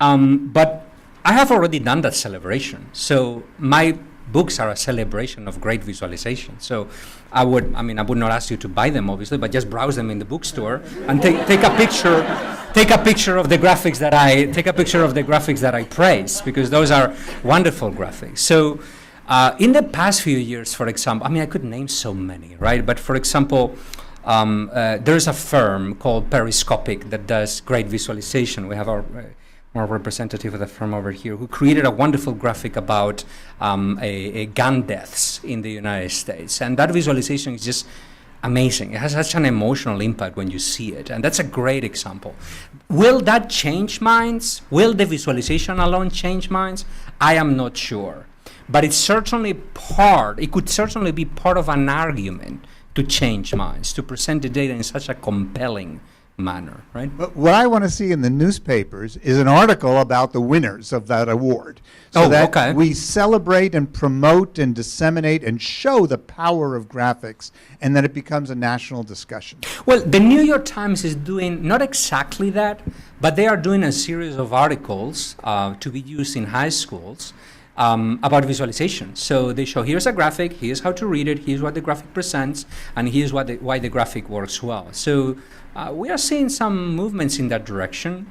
B: But I have already done that celebration. So my books are a celebration of great visualization. So I would not ask you to buy them, obviously, but just browse them in the bookstore and take a picture of the graphics that I praise, because those are wonderful graphics. So in the past few years, for example, I could name so many, right? But for example, there's a firm called Periscopic that does great visualization. We have our representative of the firm over here, who created a wonderful graphic about a gun deaths in the United States. And that visualization is just amazing. It has such an emotional impact when you see it. And that's a great example. Will that change minds? Will the visualization alone change minds? I am not sure. But it could certainly be part of an argument to change minds, to present the data in such a compelling manner, right?
I: But what I want to see in the newspapers is an article about the winners of that award, so that we celebrate and promote and disseminate and show the power of graphics, and that it becomes a national discussion.
B: Well, the New York Times is doing not exactly that, but they are doing a series of articles to be used in high schools about visualization. So they show, here's a graphic, here's how to read it, here's what the graphic presents, and here's why the graphic works well. So we are seeing some movements in that direction.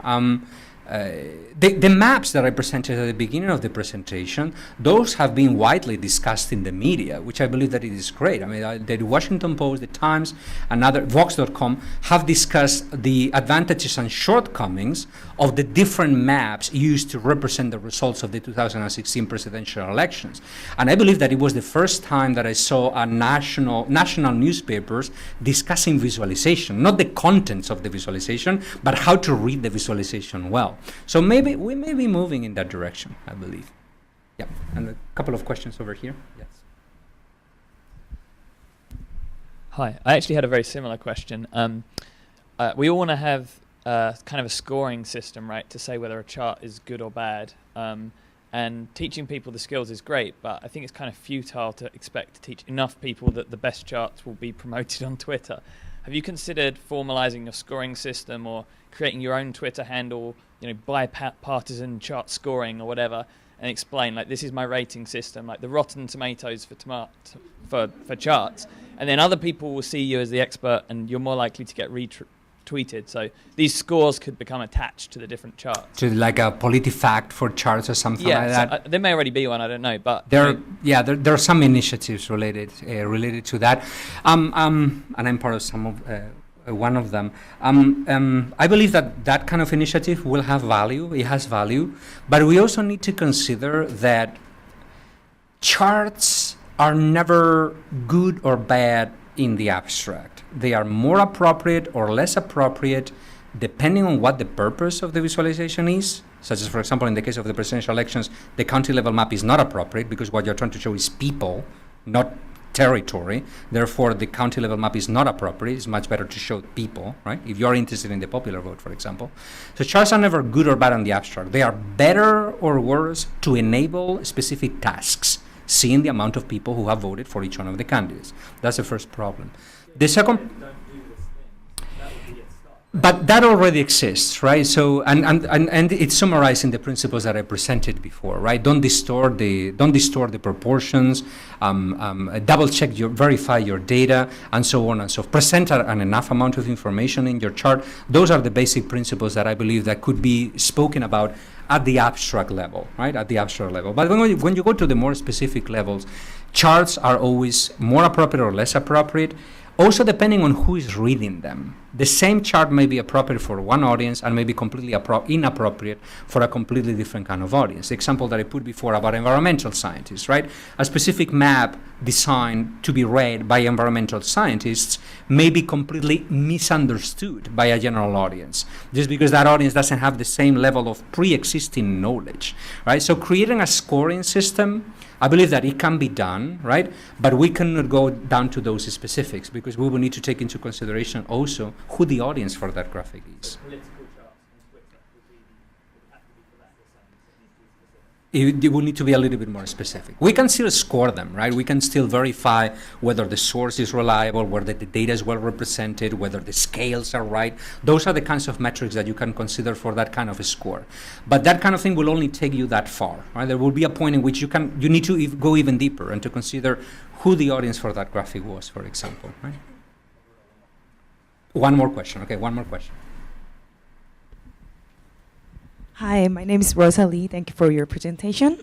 B: The maps that I presented at the beginning of the presentation, those have been widely discussed in the media, which I believe that it is great. The Washington Post, the Times, and other, Vox.com, have discussed the advantages and shortcomings of the different maps used to represent the results of the 2016 presidential elections. And I believe that it was the first time that I saw a national newspapers discussing visualization, not the contents of the visualization, but how to read the visualization well. So maybe we may be moving in that direction, I believe. Yeah, and a couple of questions over here. Yes.
J: Hi, I actually had a very similar question. We all want to have kind of a scoring system, right, to say whether a chart is good or bad. And teaching people the skills is great, but I think it's kind of futile to expect to teach enough people that the best charts will be promoted on Twitter. Have you considered formalizing your scoring system or creating your own Twitter handle, bipartisan chart scoring or whatever, and explain, like, this is my rating system, like the Rotten Tomatoes for charts, and then other people will see you as the expert and you're more likely to get retweeted. So these scores could become attached to the different charts.
B: To like a PolitiFact for charts or something like that.
J: So, there may already be one, I don't know, but
B: there are some initiatives related to that, and I'm part of some of one of them. I believe that kind of initiative will have value. It has value, but we also need to consider that charts are never good or bad in the abstract. They are more appropriate or less appropriate depending on what the purpose of the visualization is. Such as, for example, in the case of the presidential elections, the county level map is not appropriate because what you're trying to show is people, not territory. Therefore, the county level map is not appropriate. It's much better to show people, right? If you're interested in the popular vote, for example. So charts are never good or bad on the abstract. They are better or worse to enable specific tasks, seeing the amount of people who have voted for each one of the candidates. That's the first problem. The second... But that already exists, right? So, and it's summarized in the principles that I presented before, right? Don't distort the proportions, double check verify your data, and so on and so forth. Present an enough amount of information in your chart. Those are the basic principles that I believe that could be spoken about at the abstract level, right? At the abstract level. But when you go to the more specific levels, charts are always more appropriate or less appropriate. Also, depending on who is reading them. The same chart may be appropriate for one audience and may be completely inappropriate for a completely different kind of audience. The example that I put before about environmental scientists, right? A specific map designed to be read by environmental scientists may be completely misunderstood by a general audience, just because that audience doesn't have the same level of pre-existing knowledge, right? So creating a scoring system, I believe that it can be done, right? But we cannot go down to those specifics because we will need to take into consideration also who the audience for that graphic is. It will need to be a little bit more specific. We can still score them, right? We can still verify whether the source is reliable, whether the data is well represented, whether the scales are right. Those are the kinds of metrics that you can consider for that kind of a score. But that kind of thing will only take you that far, right? There will be a point in which you need to go even deeper and to consider who the audience for that graphic was, for example, right? One more question. Okay, one more question.
K: Hi, my name is Rosalie. Thank you for your presentation.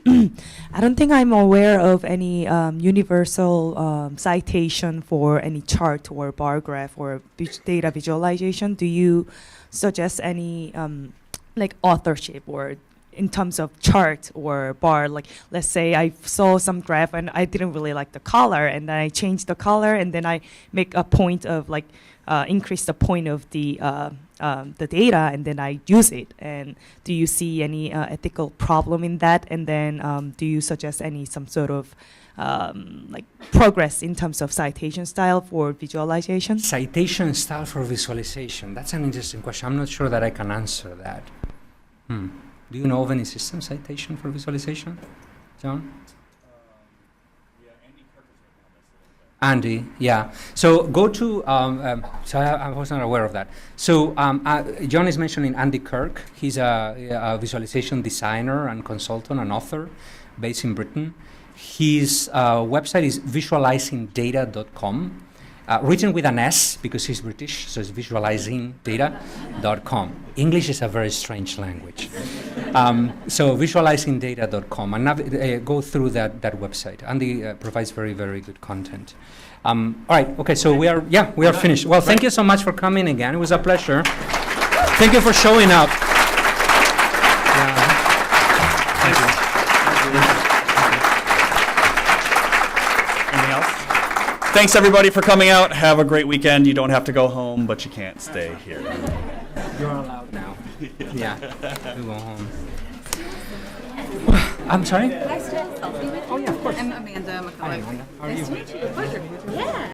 K: I don't think I'm aware of any universal citation for any chart or bar graph or data visualization. Do you suggest any like authorship or in terms of chart or bar? Like, let's say I saw some graph and I didn't really like the color, and then I changed the color, and then I make a point of like increase the point of the data, and then I use it. And do you see any ethical problem in that? And then do you suggest some sort of like progress in terms of citation style for visualization?
B: Citation style for visualization. That's an interesting question. I'm not sure that I can answer that. Do you know of any system citation for visualization, John? Andy, yeah. So go to, so I was not aware of that. So John is mentioning Andy Kirk. He's a visualization designer and consultant and author based in Britain. His website is visualizingdata.com, written with an S because he's British, so it's visualizingdata.com. English is a very strange language. So visualizingdata.com, and go through that website. Andy provides very, very good content. All right, okay, so we are finished. Well, thank you so much for coming again. It was a pleasure. Thank you for showing up. Thank you.
A: Anything else? Thanks everybody for coming out. Have a great weekend. You don't have to go home, but you can't stay here.
B: You're allowed now. Yeah, we go home. I'm sorry?
C: Can I stand a selfie with you?
B: Oh, yeah, of course.
C: I'm Amanda McCullough.
B: Hi, Amanda. How are you?
C: Nice to meet you. Pleasure. Yeah.